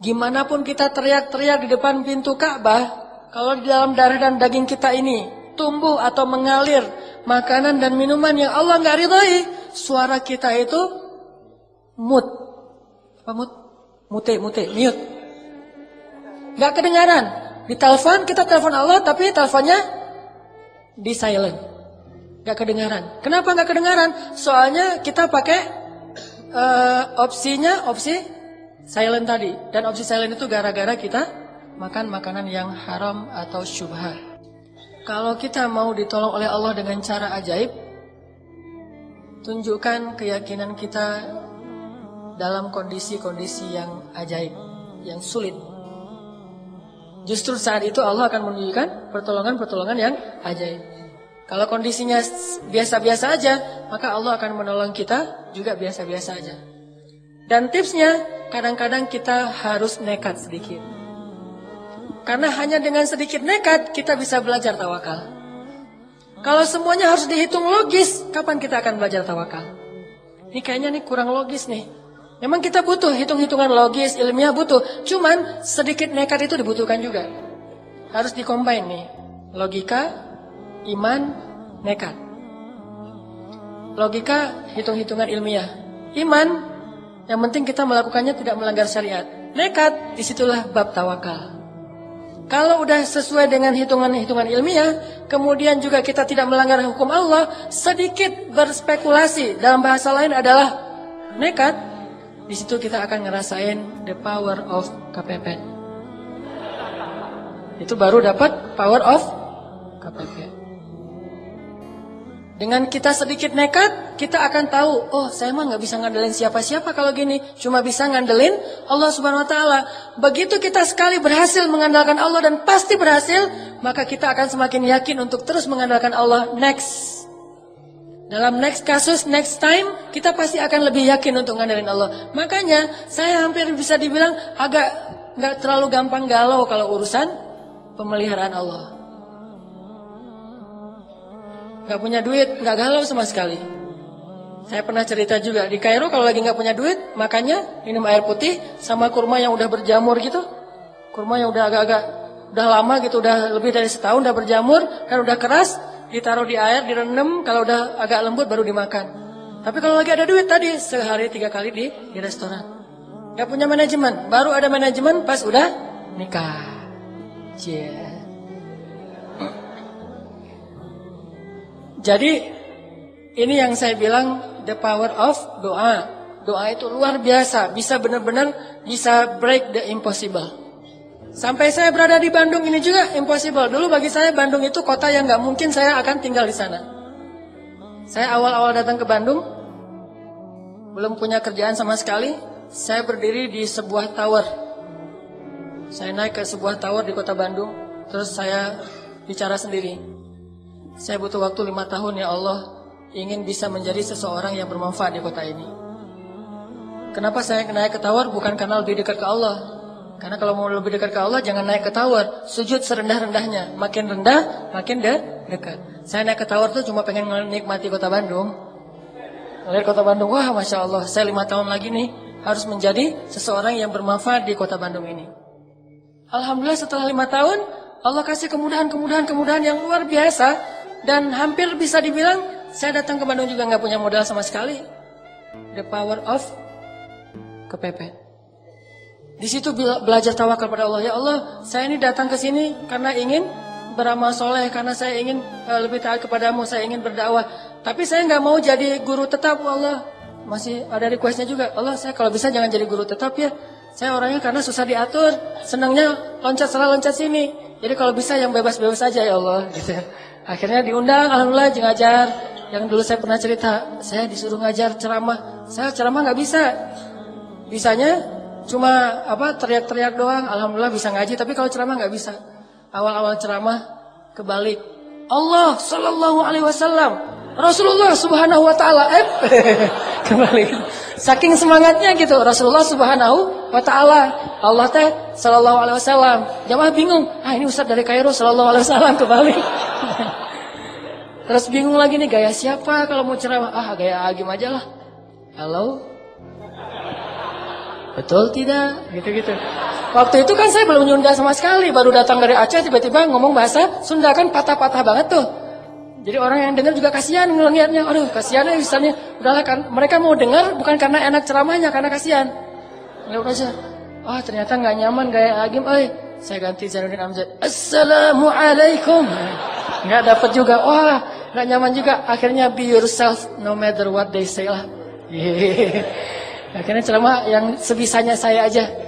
Gimana pun kita teriak-teriak di depan pintu Ka'bah, kalau di dalam darah dan daging kita ini tumbuh atau mengalir makanan dan minuman yang Allah nggak ridhoi, suara kita itu mute. Apa mute? Mute, mute. Nggak kedengaran. Di telepon, kita telepon Allah, tapi teleponnya di silent. Nggak kedengaran. Kenapa nggak kedengaran? Soalnya kita pakai opsi silent tadi. Dan opsi silent itu gara-gara kita makan makanan yang haram atau syubhat. Kalau kita mau ditolong oleh Allah dengan cara ajaib, tunjukkan keyakinan kita dalam kondisi-kondisi yang ajaib, yang sulit. Justru saat itu Allah akan menunjukkan pertolongan-pertolongan yang ajaib. Kalau kondisinya biasa-biasa aja, maka Allah akan menolong kita juga biasa-biasa aja. Dan tipsnya, kadang-kadang kita harus nekat sedikit. Karena hanya dengan sedikit nekat, kita bisa belajar tawakal. Kalau semuanya harus dihitung logis, kapan kita akan belajar tawakal? Ini kayaknya kurang logis nih. Memang kita butuh hitung-hitungan logis, ilmiah butuh. Cuman sedikit nekat itu dibutuhkan juga. Harus dikombin nih. Logika, iman, nekat. Logika, hitung-hitungan ilmiah. Iman, yang penting kita melakukannya tidak melanggar syariat. Nekat, disitulah bab tawakal. Kalau udah sesuai dengan hitungan-hitungan ilmiah, kemudian juga kita tidak melanggar hukum Allah, sedikit berspekulasi, dalam bahasa lain adalah nekat, di situ kita akan ngerasain the power of KPP. Itu baru dapat power of KPP. Dengan kita sedikit nekat, kita akan tahu, oh saya mah nggak bisa ngandelin siapa-siapa kalau gini, cuma bisa ngandelin Allah Subhanahu Wa Taala. Begitu kita sekali berhasil mengandalkan Allah dan pasti berhasil, maka kita akan semakin yakin untuk terus mengandalkan Allah next. Dalam next kasus, next time, kita pasti akan lebih yakin untuk ngandelin Allah. Makanya saya hampir bisa dibilang agak nggak terlalu gampang galau kalau urusan pemeliharaan Allah. Gak punya duit, gak galau sama sekali. Saya pernah cerita juga, di Kairo kalau lagi gak punya duit, makanya minum air putih sama kurma yang udah berjamur gitu. Kurma yang udah agak-agak, udah lama gitu, udah lebih dari setahun udah berjamur, dan udah keras, ditaruh di air, direndam, kalau udah agak lembut baru dimakan. Tapi kalau lagi ada duit tadi, sehari 3 kali di restoran. Gak punya manajemen, baru ada manajemen pas udah nikah. Cie. Jadi ini yang saya bilang the power of doa. Doa itu luar biasa, bisa benar-benar bisa break the impossible. Sampai saya berada di Bandung ini juga impossible. Dulu bagi saya Bandung itu kota yang nggak mungkin saya akan tinggal di sana. Saya awal-awal datang ke Bandung, belum punya kerjaan sama sekali. Saya berdiri di sebuah tower. Saya naik ke sebuah tower di kota Bandung, terus saya bicara sendiri. Saya butuh waktu 5 tahun ya Allah, ingin bisa menjadi seseorang yang bermanfaat di kota ini. Kenapa saya naik ke tower? Bukan karena lebih dekat ke Allah. Karena kalau mau lebih dekat ke Allah, jangan naik ke tower. Sujud serendah-rendahnya. Makin rendah, makin dekat. Saya naik ke tower tuh cuma pengen menikmati kota Bandung. Lihat kota Bandung, wah Masya Allah, saya 5 tahun lagi nih harus menjadi seseorang yang bermanfaat di kota Bandung ini. Alhamdulillah setelah 5 tahun, Allah kasih kemudahan-kemudahan yang luar biasa. Dan hampir bisa dibilang, saya datang ke Bandung juga nggak punya modal sama sekali. The power of kepepet. Di situ belajar tawakal pada Allah. Ya Allah, saya ini datang ke sini karena ingin beramal soleh, karena saya ingin lebih taat kepadamu, saya ingin berdakwah. Tapi saya nggak mau jadi guru tetap, Allah. Masih ada requestnya juga, Allah saya kalau bisa jangan jadi guru tetap ya. Saya orangnya karena susah diatur, senangnya loncat sana loncat sini. Jadi kalau bisa yang bebas-bebas aja ya Allah. Gitu. Akhirnya diundang, alhamdulillah ngajar. Yang dulu saya pernah cerita, saya disuruh ngajar ceramah. Saya ceramah nggak bisa. Bisanya cuma teriak-teriak doang. Alhamdulillah bisa ngaji, tapi kalau ceramah nggak bisa. Awal-awal ceramah kebalik. Allah Sallallahu Alaihi Wasallam, Rasulullah Subhanahu Wa Taala. Kebalik. Saking semangatnya gitu, Rasulullah Subhanahu Wa Taala, Allah teh Sallallahu Alaihi Wasallam. Jamaah bingung, ini Ustaz dari Kairo Sallallahu Alaihi Wasallam kebalik. Terus bingung lagi nih gaya siapa kalau mau ceramah? Gaya Agim aja lah. Halo? Betul tidak? Gitu-gitu. Waktu itu kan saya belum Sunda sama sekali, baru datang dari Aceh tiba-tiba ngomong bahasa Sunda kan patah-patah banget tuh. Jadi orang yang dengar juga kasihan ngelihatnya, aduh kasihan ya misalnya, udahlah kan mereka mau dengar bukan karena enak ceramahnya, karena kasihan. Ya udah aja. Oh ternyata nggak nyaman kayak Agim, saya ganti Zainuddin Amjad. Assalamualaikum. Nggak dapat juga, wah nggak nyaman juga. Akhirnya be yourself no matter what they say lah. Akhirnya ceramah yang sebisanya saya aja.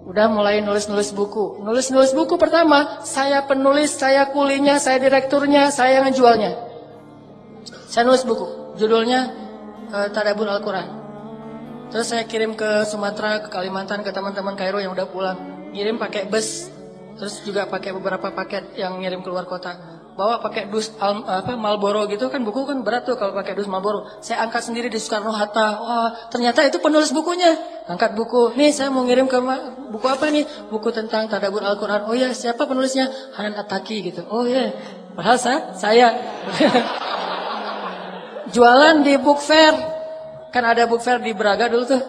Udah mulai nulis-nulis buku. Nulis-nulis buku pertama, saya penulis, saya kulinya, saya direkturnya, saya ngejualnya. Saya nulis buku, judulnya Tadabbur Al-Quran. Terus saya kirim ke Sumatera, ke Kalimantan, ke teman-teman Kairo yang udah pulang. Ngirim pakai bus, terus juga pakai beberapa paket yang ngirim keluar kota. Bawa pakai dus Marlboro gitu kan, buku kan berat tuh kalau pakai dus Marlboro. Saya angkat sendiri di Soekarno-Hatta. Wah, ternyata itu penulis bukunya. Angkat buku. Nih saya mau ngirim ke buku apa nih? Buku tentang Tadabbur Al-Quran. Oh ya, siapa penulisnya? Hanan At-Taki gitu. Oh ya, padahal saya. Jualan di book fair. Kan ada book fair di Braga dulu tuh,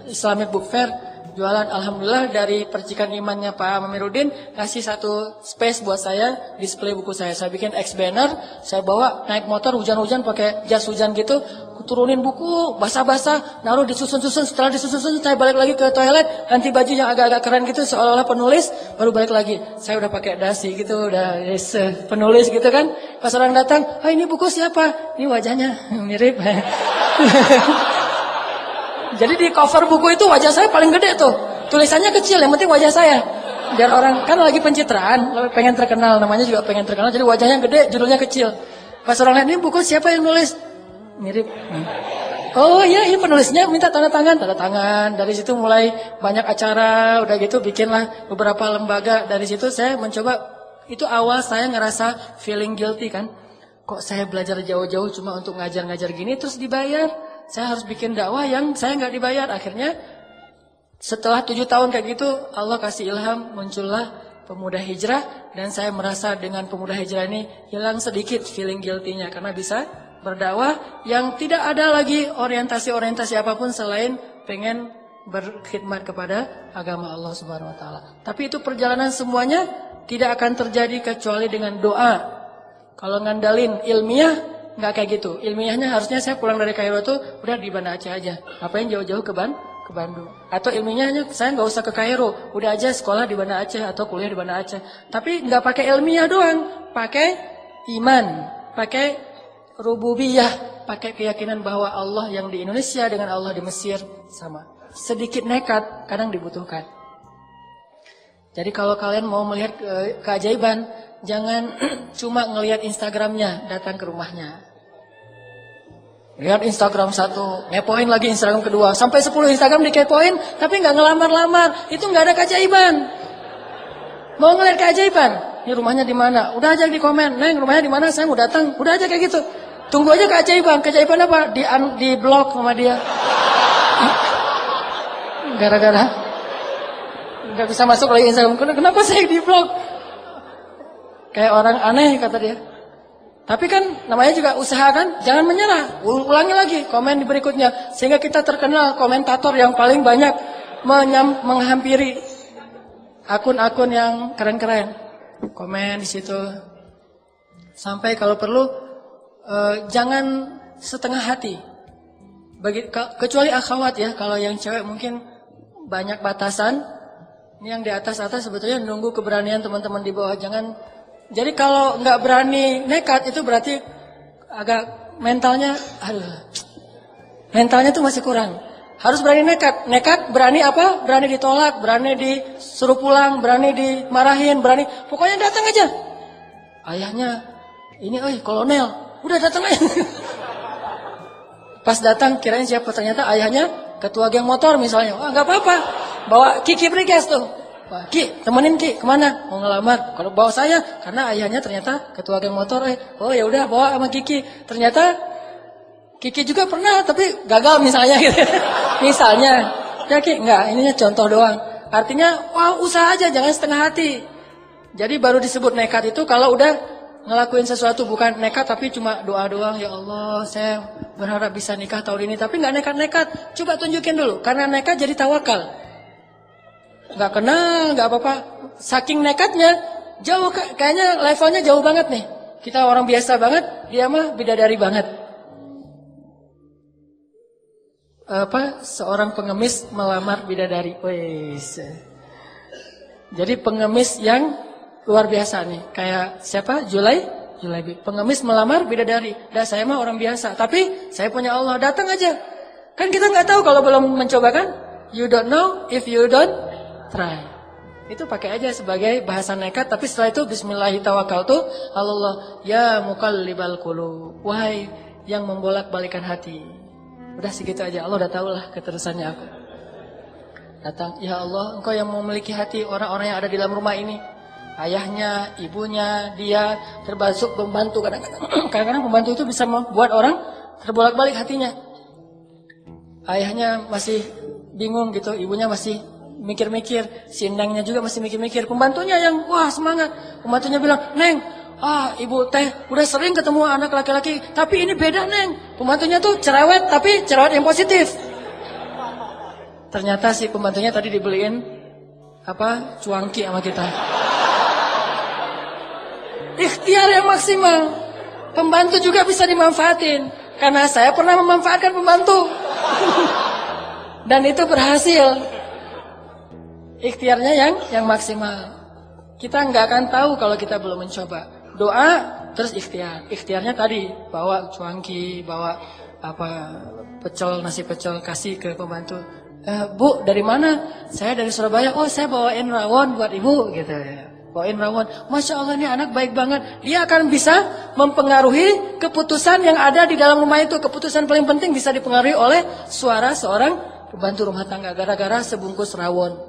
Islamic book fair. Jualan, alhamdulillah dari percikan imannya Pak Amiruddin kasih satu space buat saya display buku saya. Saya bikin X banner, saya bawa naik motor hujan-hujan pakai jas hujan gitu, turunin buku basah-basah, naruh disusun-susun. Setelah disusun-susun saya balik lagi ke toilet, ganti baju yang agak-agak keren gitu seolah-olah penulis, baru balik lagi. Saya udah pakai dasi gitu, udah penulis gitu kan. Pas orang datang, ini buku siapa? Ini wajahnya mirip. Jadi di cover buku itu wajah saya paling gede tuh. Tulisannya kecil, yang penting wajah saya. Biar orang kan lagi pencitraan, pengen terkenal, namanya juga pengen terkenal. Jadi wajahnya gede, judulnya kecil. Pas orang lihat ini buku siapa yang nulis? Mirip. Oh iya, ini penulisnya minta tanda tangan. Dari situ mulai banyak acara, udah gitu bikinlah beberapa lembaga. Dari situ saya mencoba, itu awal saya ngerasa feeling guilty kan. Kok saya belajar jauh-jauh cuma untuk ngajar-ngajar gini terus dibayar? Saya harus bikin dakwah yang saya nggak dibayar. Akhirnya setelah 7 tahun kayak gitu, Allah kasih ilham, muncullah Pemuda Hijrah. Dan saya merasa dengan Pemuda Hijrah ini hilang sedikit feeling guilty-nya. Karena bisa berdakwah yang tidak ada lagi orientasi-orientasi apapun selain pengen berkhidmat kepada agama Allah Subhanahu Wa Taala. Tapi itu perjalanan semuanya tidak akan terjadi kecuali dengan doa. Kalau ngandalin ilmiah, nggak kayak gitu. Ilmiahnya harusnya saya pulang dari Kairo tuh udah di Banda Aceh aja. Ngapain jauh-jauh ke Bandung. Atau ilmiahnya saya nggak usah ke Kairo, udah aja sekolah di Banda Aceh atau kuliah di Banda Aceh. Tapi nggak pakai ilmiah doang, pakai iman, pakai rububiyah, pakai keyakinan bahwa Allah yang di Indonesia dengan Allah di Mesir sama. Sedikit nekat kadang dibutuhkan. Jadi kalau kalian mau melihat keajaiban, jangan cuma ngelihat Instagramnya, datang ke rumahnya. Lihat Instagram 1, ngepoin lagi Instagram kedua, sampai 10 Instagram dikepoin, tapi nggak ngelamar-lamar, itu nggak ada keajaiban. Mau ngelihat keajaiban, ini rumahnya di mana? Udah aja di komen, Neng rumahnya di mana? Saya mau datang, udah aja kayak gitu. Tunggu aja keajaiban, keajaiban apa? Di blok sama dia. Gara-gara nggak bisa masuk lagi Instagram. Kenapa saya di blog? Kayak orang aneh kata dia. Tapi kan namanya juga usaha kan, jangan menyerah. Ulangi lagi komen di berikutnya sehingga kita terkenal komentator yang paling banyak menghampiri akun-akun yang keren-keren. Komen di situ. Sampai kalau perlu jangan setengah hati. Kecuali akhwat ya, kalau yang cewek mungkin banyak batasan. Ini yang di atas-atas sebetulnya nunggu keberanian teman-teman di bawah. Jangan. Jadi kalau nggak berani nekat itu berarti agak mentalnya tuh masih kurang. Harus berani nekat. Nekat berani apa? Berani ditolak, berani disuruh pulang, berani dimarahin, berani. Pokoknya datang aja. Ayahnya ini kolonel. Udah datang aja. Pas datang kirain siapa, ternyata ayahnya ketua geng motor misalnya. Wah, nggak apa-apa. Bawa Kiki Briges tuh. Wah, Ki, temenin Ki, kemana? Mau ngelamar. Kalau bawa saya, karena ayahnya ternyata ketua geng motor. Oh ya udah bawa sama Kiki. Ternyata Kiki juga pernah, tapi gagal misalnya gitu. Misalnya, ya Ki, enggak, ininya contoh doang. Artinya, wah usaha aja, jangan setengah hati. Jadi baru disebut nekat itu kalau udah ngelakuin sesuatu, bukan nekat tapi cuma doa doang. Ya Allah, saya berharap bisa nikah tahun ini, tapi nggak nekat-nekat. Coba tunjukin dulu, karena nekat jadi tawakal. nggak kenal, nggak apa-apa. Saking nekatnya, jauh kayaknya levelnya jauh banget nih. Kita orang biasa banget, dia mah bidadari banget. Seorang pengemis melamar bidadari. Wes. Jadi pengemis yang luar biasa nih. Kayak siapa? Julaibi. Pengemis melamar bidadari. Dan saya mah orang biasa. Tapi saya punya Allah. Datang aja. Kan kita nggak tahu kalau belum mencoba kan? You don't know if you don't try. Itu pakai aja sebagai bahasa nekat. Tapi setelah itu Bismillahirrahmanirrahim. Allah ya muqallibal qulub. Wahai yang membolak-balikan hati. Udah segitu aja. Allah udah tahu lah keterusannya aku. Datang, ya Allah, Engkau yang memiliki hati orang-orang yang ada di dalam rumah ini. Ayahnya, ibunya, dia termasuk pembantu. Kadang-kadang pembantu itu bisa membuat orang terbolak-balik hatinya. Ayahnya masih bingung gitu, ibunya masih mikir-mikir, si Nengnya juga masih mikir-mikir. Pembantunya yang wah semangat. Pembantunya bilang, Neng, ibu teh udah sering ketemu anak laki-laki, tapi ini beda Neng. Pembantunya tuh cerewet, tapi cerewet yang positif. Ternyata si pembantunya tadi dibeliin cuangki sama kita. Ikhtiar yang maksimal. Pembantu juga bisa dimanfaatin. Karena saya pernah memanfaatkan pembantu. Dan itu berhasil. Ikhtiarnya yang maksimal. Kita nggak akan tahu kalau kita belum mencoba. Doa terus ikhtiar. Ikhtiarnya tadi bawa cuangki, bawa nasi pecel kasih ke pembantu. Bu, dari mana? Saya dari Surabaya. Oh, saya bawain rawon buat ibu gitu ya. Bawain rawon. Masya Allah, ini anak baik banget. Dia akan bisa mempengaruhi keputusan yang ada di dalam rumah itu. Keputusan paling penting bisa dipengaruhi oleh suara seorang pembantu rumah tangga gara-gara sebungkus rawon.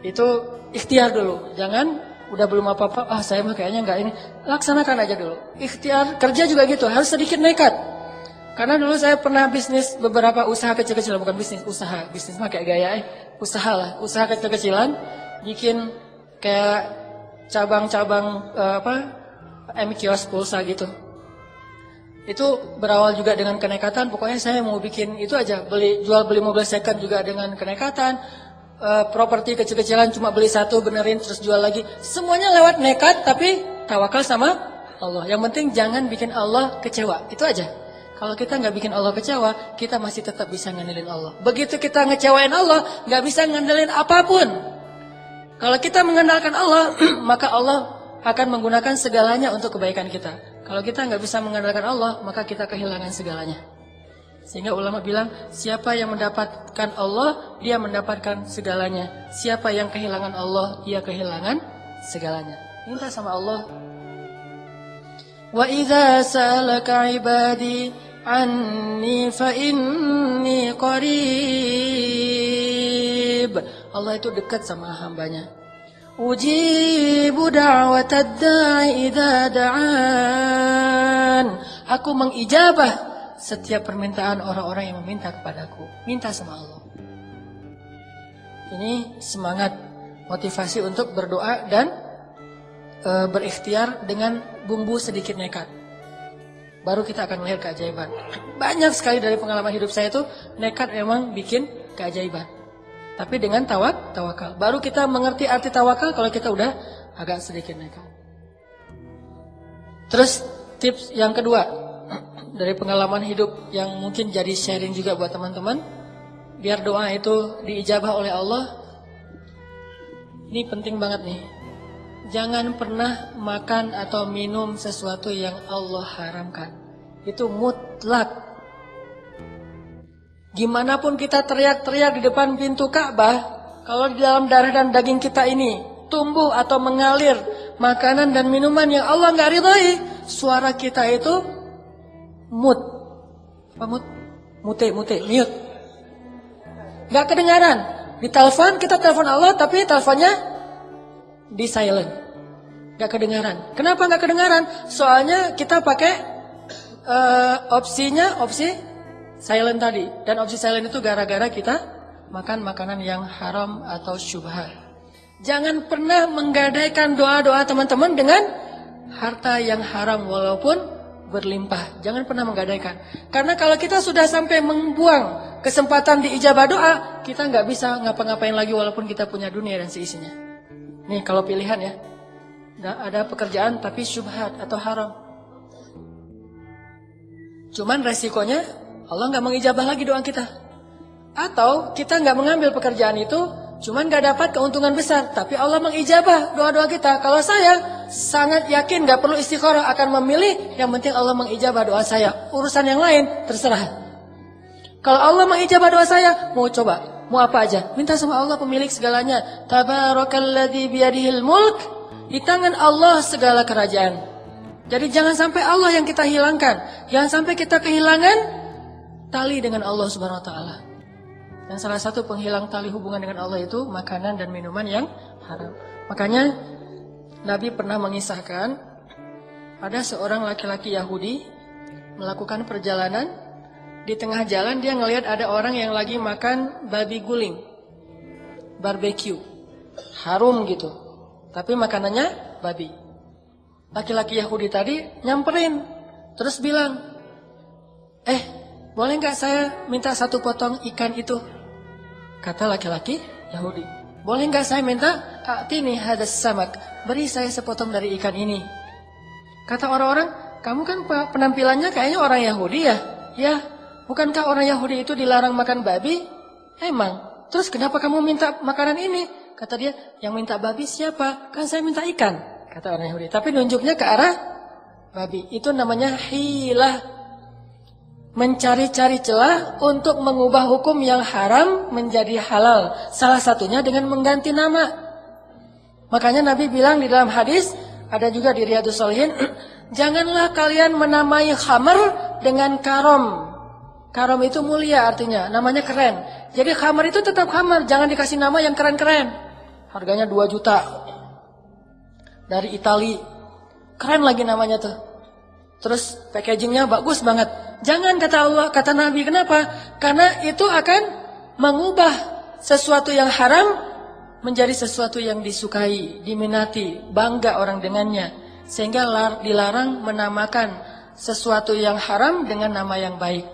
Itu ikhtiar dulu. Jangan udah belum apa-apa, saya mah kayaknya enggak ini. Laksanakan aja dulu. Ikhtiar kerja juga gitu, harus sedikit nekat. Karena dulu saya pernah bisnis beberapa usaha kecil-kecilan, bukan bisnis, usaha. Bisnis mah kayak gaya usaha lah. Usaha kecil-kecilan, bikin kayak cabang-cabang kios pulsa gitu. Itu berawal juga dengan kenekatan. Pokoknya saya mau bikin itu aja, jual beli mobil second juga dengan kenekatan. Properti kecil-kecilan cuma beli satu, benerin terus jual lagi. Semuanya lewat nekat, tapi tawakal sama Allah. Yang penting jangan bikin Allah kecewa. Itu aja. Kalau kita nggak bikin Allah kecewa, kita masih tetap bisa ngandelin Allah. Begitu kita ngecewain Allah, nggak bisa ngandelin apapun. Kalau kita mengandalkan Allah, maka Allah akan menggunakan segalanya untuk kebaikan kita. Kalau kita nggak bisa mengandalkan Allah, maka kita kehilangan segalanya. Sehingga ulama bilang, siapa yang mendapatkan Allah, dia mendapatkan segalanya. Siapa yang kehilangan Allah, dia kehilangan segalanya. Minta sama Allah. Wa idza sa'alaka 'ibadi anni fa inni qarib. Allah itu dekat sama hambanya. Ujibu da'watad da'i idza da'an. Aku mengijabah setiap permintaan orang-orang yang meminta kepadaku. Minta sama Allah. Ini semangat, motivasi untuk berdoa dan berikhtiar dengan bumbu sedikit nekat. Baru kita akan melihat keajaiban. Banyak sekali dari pengalaman hidup saya itu nekat memang bikin keajaiban. Tapi dengan tawakal. Baru kita mengerti arti tawakal kalau kita udah agak sedikit nekat. Terus tips yang kedua dari pengalaman hidup yang mungkin jadi sharing juga buat teman-teman, biar doa itu diijabah oleh Allah. Ini penting banget nih. Jangan pernah makan atau minum sesuatu yang Allah haramkan. Itu mutlak. Gimana pun kita teriak-teriak di depan pintu Ka'bah, kalau di dalam darah dan daging kita ini tumbuh atau mengalir makanan dan minuman yang Allah nggak ridhai, suara kita itu mute, mute. Nggak kedengaran. Di telepon kita telepon Allah, tapi teleponnya di silent. Gak kedengaran. Kenapa gak kedengaran? Soalnya kita pakai opsi silent tadi. Dan opsi silent itu gara-gara kita makan makanan yang haram atau syubhat. Jangan pernah menggadaikan doa-doa teman-teman dengan harta yang haram walaupun berlimpah. Jangan pernah menggadaikan. Karena kalau kita sudah sampai membuang kesempatan diijabah doa, kita nggak bisa ngapa-ngapain lagi walaupun kita punya dunia dan seisinya. Nih kalau pilihan ya, ada pekerjaan tapi syubhat atau haram. Cuman resikonya Allah nggak mengijabah lagi doa kita. Atau kita nggak mengambil pekerjaan itu, cuman nggak dapat keuntungan besar, tapi Allah mengijabah doa-doa kita. Kalau saya sangat yakin nggak perlu istikharah, akan memilih yang penting Allah mengijabah doa saya. Urusan yang lain terserah. Kalau Allah mengijabah doa saya, mau coba, mau apa aja, minta sama Allah pemilik segalanya. Tabarakalladzi biyadihil mulk, di tangan Allah segala kerajaan. Jadi jangan sampai Allah yang kita hilangkan, jangan sampai kita kehilangan tali dengan Allah Subhanahu wa taala. Dan salah satu penghilang tali hubungan dengan Allah itu makanan dan minuman yang haram. Makanya Nabi pernah mengisahkan ada seorang laki-laki Yahudi melakukan perjalanan, di tengah jalan dia ngelihat ada orang yang lagi makan babi guling, barbecue, harum gitu, tapi makanannya babi. Laki-laki Yahudi tadi nyamperin, terus bilang, boleh nggak saya minta satu potong ikan itu? Kata laki-laki Yahudi, boleh nggak saya minta? A'tini hadas samak, beri saya sepotong dari ikan ini. Kata orang-orang, kamu kan penampilannya kayaknya orang Yahudi ya? Ya, bukankah orang Yahudi itu dilarang makan babi? Emang, terus kenapa kamu minta makanan ini? Kata dia, yang minta babi siapa? Kan saya minta ikan, kata orang Yahudi. Tapi nunjuknya ke arah babi. Itu namanya hilah. Mencari-cari celah untuk mengubah hukum yang haram menjadi halal. Salah satunya dengan mengganti nama. Makanya Nabi bilang di dalam hadis, ada juga di Riyadhus Shalihin, janganlah kalian menamai khamr dengan karom. Karom itu mulia artinya, namanya keren. Jadi khamr itu tetap khamr, jangan dikasih nama yang keren-keren. Harganya 2 juta. Dari Itali. Keren lagi namanya tuh. Terus packagingnya bagus banget. Jangan, kata Allah, kata Nabi. Kenapa? Karena itu akan mengubah sesuatu yang haram menjadi sesuatu yang disukai, diminati, bangga orang dengannya. Sehingga dilarang menamakan sesuatu yang haram dengan nama yang baik.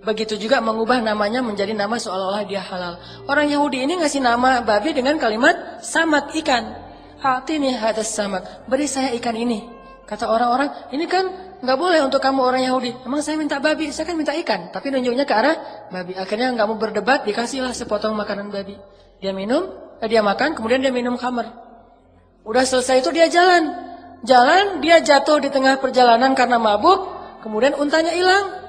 Begitu juga mengubah namanya menjadi nama seolah-olah dia halal. Orang Yahudi ini ngasih nama babi dengan kalimat samak, ikan. A'tini hadas samak, beri saya ikan ini. Kata orang-orang, ini kan nggak boleh untuk kamu orang Yahudi. Emang saya minta babi, saya kan minta ikan. Tapi nunjuknya ke arah babi. Akhirnya nggak mau berdebat, dikasihlah sepotong makanan babi. Dia minum, dia makan, kemudian dia minum khamr. Udah selesai itu dia jalan. Jalan, dia jatuh di tengah perjalanan karena mabuk. Kemudian untanya hilang.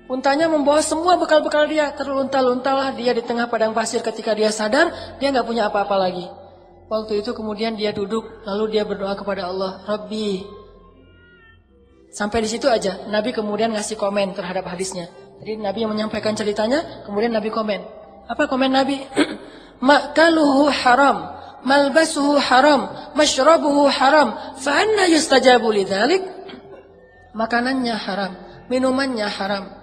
Untanya membawa semua bekal-bekal dia. Terlunta-luntalah dia di tengah padang pasir. Ketika dia sadar, dia nggak punya apa-apa lagi. Waktu itu kemudian dia duduk, lalu dia berdoa kepada Allah, Rabbi. Sampai di situ aja, Nabi kemudian ngasih komen terhadap hadisnya. Jadi Nabi yang menyampaikan ceritanya, kemudian Nabi komen. Apa komen Nabi? Ma'kaluhu haram, malbasuhu haram, mashrabuhu haram, fa anna yustajabu lidzalik? Makanannya haram, minumannya haram.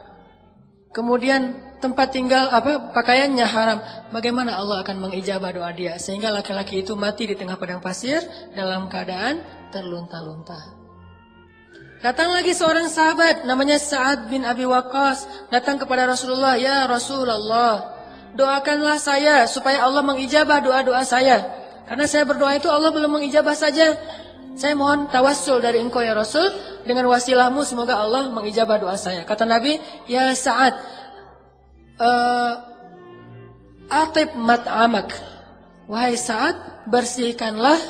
Kemudian tempat tinggal pakaiannya haram. Bagaimana Allah akan mengijabah doa dia? Sehingga laki-laki itu mati di tengah padang pasir dalam keadaan terlunta-lunta. Datang lagi seorang sahabat namanya Sa'ad bin Abi Waqqas, datang kepada Rasulullah, "Ya Rasulullah, doakanlah saya supaya Allah mengijabah doa-doa saya. Karena saya berdoa itu Allah belum mengijabah saja. Saya mohon tawassul dari engkau ya Rasul, dengan wasilahmu semoga Allah mengijabah doa saya." Kata Nabi, "Ya Sa'ad, atib mat'amak." Wahai Sa'ad, bersihkanlah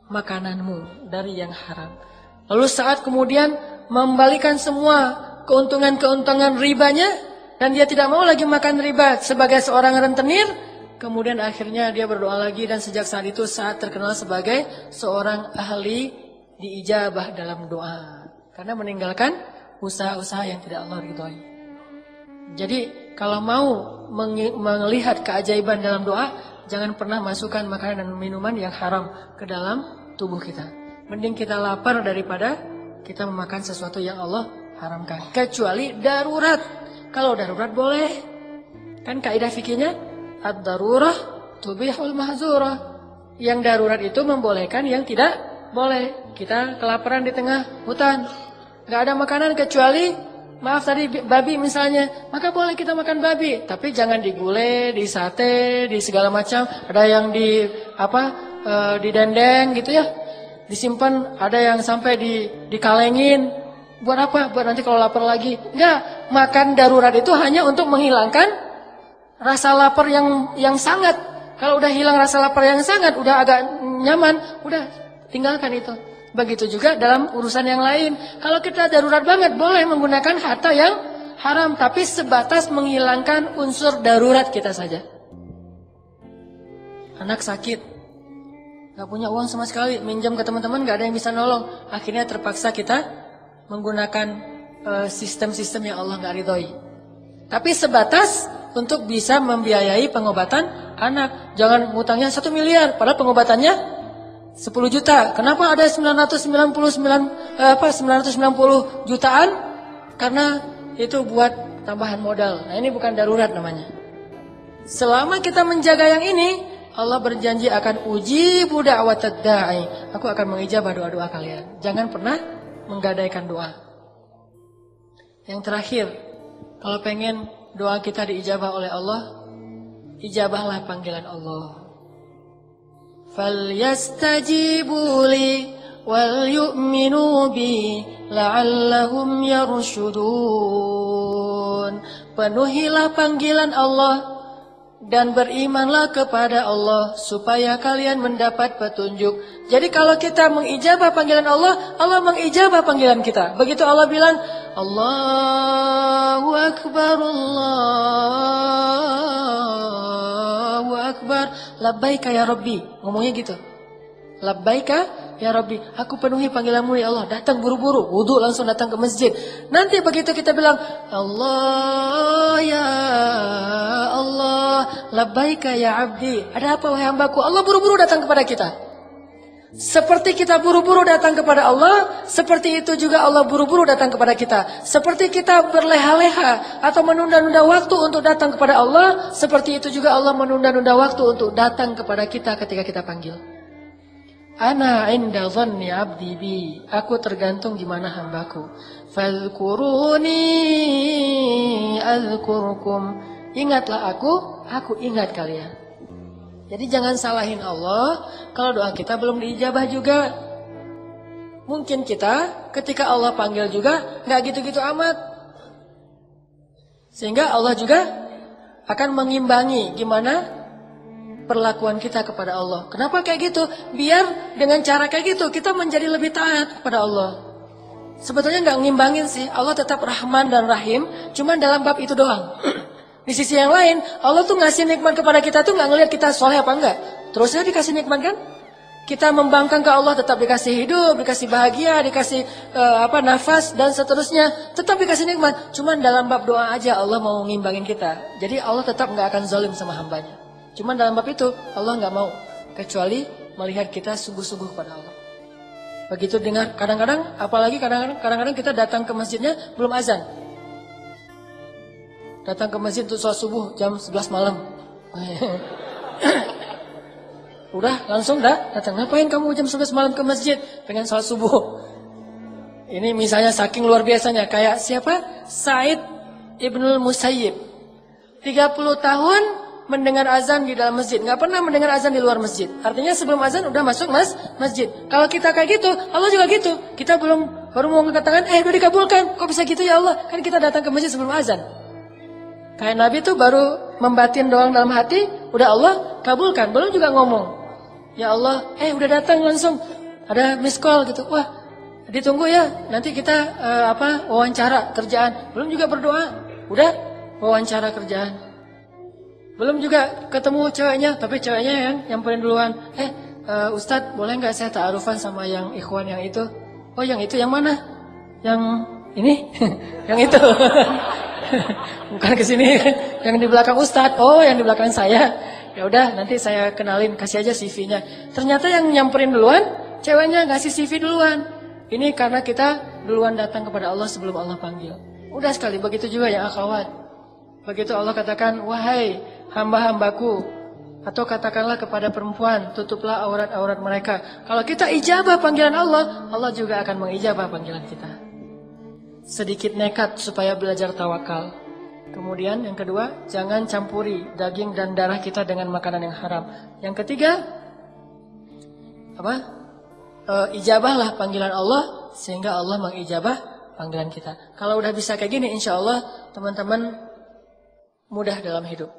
makananmu dari yang haram. Lalu Sa'ad kemudian membalikan semua keuntungan-keuntungan ribanya, dan dia tidak mau lagi makan riba sebagai seorang rentenir. Kemudian akhirnya dia berdoa lagi, dan sejak saat itu Sa'ad terkenal sebagai seorang ahli diijabah dalam doa. Karena meninggalkan usaha-usaha yang tidak Allah ridhoi. Jadi kalau mau melihat keajaiban dalam doa, jangan pernah masukkan makanan dan minuman yang haram ke dalam tubuh kita. Mending kita lapar daripada kita memakan sesuatu yang Allah haramkan. Kecuali darurat. Kalau darurat boleh. Kan kaidah fikihnya, ad-darurah tubihul mahzurah. Yang darurat itu membolehkan yang tidak boleh. Kita kelaparan di tengah hutan. nggak ada makanan kecuali, maaf tadi babi misalnya, maka boleh kita makan babi, tapi jangan digulai, di sate, di segala macam. Ada yang di didendeng gitu ya, disimpan. Ada yang sampai dikalengin. Buat apa? Buat nanti kalau lapar lagi. Enggak, makan darurat itu hanya untuk menghilangkan rasa lapar yang sangat. Kalau udah hilang rasa lapar yang sangat, udah agak nyaman, udah tinggalkan itu. Begitu juga dalam urusan yang lain. Kalau kita darurat banget, boleh menggunakan harta yang haram, tapi sebatas menghilangkan unsur darurat kita saja. Anak sakit, gak punya uang sama sekali, minjam ke teman-teman gak ada yang bisa nolong. Akhirnya terpaksa kita menggunakan sistem-sistem yang Allah gak ridhoi. Tapi sebatas untuk bisa membiayai pengobatan anak. Jangan ngutangnya 1 miliar, padahal pengobatannya 10 juta. Kenapa ada 990 jutaan? Karena itu buat tambahan modal. Nah, ini bukan darurat namanya. Selama kita menjaga yang ini, Allah berjanji akan uji da'watad da'i. Aku akan mengijabah doa-doa kalian. Jangan pernah menggadaikan doa. Yang terakhir, kalau pengen doa kita diijabah oleh Allah, ijabahlah panggilan Allah. فَلْيَسْتَجِيبُوا لِي وَلْيُؤْمِنُوا بِي لَعَلَّهُمْ يَرْشُدُونَ. Penuhilah panggilan Allah dan berimanlah kepada Allah supaya kalian mendapat petunjuk. Jadi kalau kita mengijabah panggilan Allah, Allah mengijabah panggilan kita. Begitu Allah bilang, Allahu Akbar, Allahu Akbar, labbaika ya Rabbi. Ngomongnya gitu. Labbaika ya Rabbi, aku penuhi panggilanmu ya Allah. Datang buru-buru, wudu langsung datang ke masjid. Nanti begitu kita bilang, Allah ya Allah, labbaika ya abdi. Ada apa wahai hambaku? Allah buru-buru datang kepada kita. Seperti kita buru-buru datang kepada Allah, seperti itu juga Allah buru-buru datang kepada kita. Seperti kita berleha-leha atau menunda-nunda waktu untuk datang kepada Allah, seperti itu juga Allah menunda-nunda waktu untuk datang kepada kita ketika kita panggil. Ana inda dhanni abdi bi. Aku tergantung di mana hambaku. Fadhkuruni azkurkum. Ingatlah aku ingat kalian. Jadi jangan salahin Allah kalau doa kita belum diijabah juga. Mungkin kita ketika Allah panggil juga nggak gitu-gitu amat. Sehingga Allah juga akan mengimbangi gimana perlakuan kita kepada Allah. Kenapa kayak gitu? Biar dengan cara kayak gitu kita menjadi lebih taat kepada Allah. Sebetulnya nggak ngimbangin sih. Allah tetap Rahman dan Rahim, cuman dalam bab itu doang. Di sisi yang lain, Allah tuh ngasih nikmat kepada kita tuh nggak ngelihat kita soleh apa enggak. Terusnya dikasih nikmat kan? Kita membangkang ke Allah, tetap dikasih hidup, dikasih bahagia, dikasih nafas dan seterusnya, tetap dikasih nikmat. Cuman dalam bab doa aja Allah mau ngimbangin kita. Jadi Allah tetap nggak akan zalim sama hambanya. Cuman dalam bab itu Allah nggak mau, kecuali melihat kita sungguh-sungguh kepada Allah. Begitu dengar, kadang-kadang, apalagi kadang-kadang kita datang ke masjidnya belum azan. Datang ke masjid untuk sholat subuh jam 11 malam. Udah langsung datang. Ngapain kamu jam 11 malam ke masjid? Pengen sholat subuh. Ini misalnya saking luar biasanya. Kayak siapa? Sa'id Ibnul Musayyib. 30 tahun mendengar azan di dalam masjid. Gak pernah mendengar azan di luar masjid. Artinya sebelum azan udah masuk masjid. Kalau kita kayak gitu, Allah juga gitu. Kita baru mau angkat tangan, udah dikabulkan. Kok bisa gitu ya Allah? Kan kita datang ke masjid sebelum azan. Kayak Nabi tuh baru membatin doang dalam hati, udah Allah kabulkan, belum juga ngomong. Ya Allah, udah datang langsung, ada miss call gitu. Wah, ditunggu ya, nanti kita wawancara kerjaan. Belum juga berdoa, udah wawancara kerjaan. Belum juga ketemu ceweknya, tapi ceweknya yang nyamperin duluan. Ustadz, boleh nggak saya ta'arufan sama yang ikhwan yang itu? Oh, yang itu yang mana? Yang ini? Yang itu. Bukan ke sini, yang di belakang Ustadz. Oh, yang di belakang saya. Ya udah, nanti saya kenalin, kasih aja CV-nya. Ternyata yang nyamperin duluan, ceweknya ngasih CV duluan. Ini karena kita duluan datang kepada Allah sebelum Allah panggil. Udah sekali, begitu juga ya akhwat. Begitu Allah katakan, wahai hamba-hambaku, atau katakanlah kepada perempuan, tutuplah aurat-aurat mereka. Kalau kita ijabah panggilan Allah, Allah juga akan mengijabah panggilan kita. sedikit nekat supaya belajar tawakal. Kemudian yang kedua, jangan campuri daging dan darah kita dengan makanan yang haram. Yang ketiga, ijabahlah panggilan Allah sehingga Allah mengijabah panggilan kita. Kalau udah bisa kayak gini, insya Allah teman-teman mudah dalam hidup.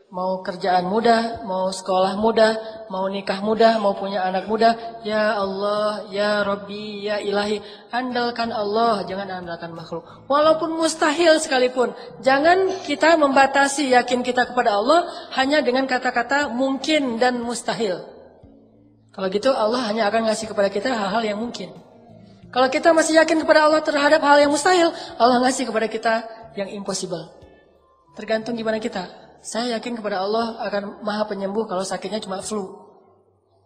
Mau kerjaan mudah, mau sekolah mudah, mau nikah mudah, mau punya anak mudah. Ya Allah, ya Rabbi, ya Ilahi, andalkan Allah, jangan andalkan makhluk. Walaupun mustahil sekalipun, jangan kita membatasi yakin kita kepada Allah hanya dengan kata-kata mungkin dan mustahil. Kalau gitu Allah hanya akan ngasih kepada kita hal-hal yang mungkin. Kalau kita masih yakin kepada Allah terhadap hal yang mustahil, Allah ngasih kepada kita yang impossible. Tergantung gimana kita. Saya yakin kepada Allah akan maha penyembuh kalau sakitnya cuma flu.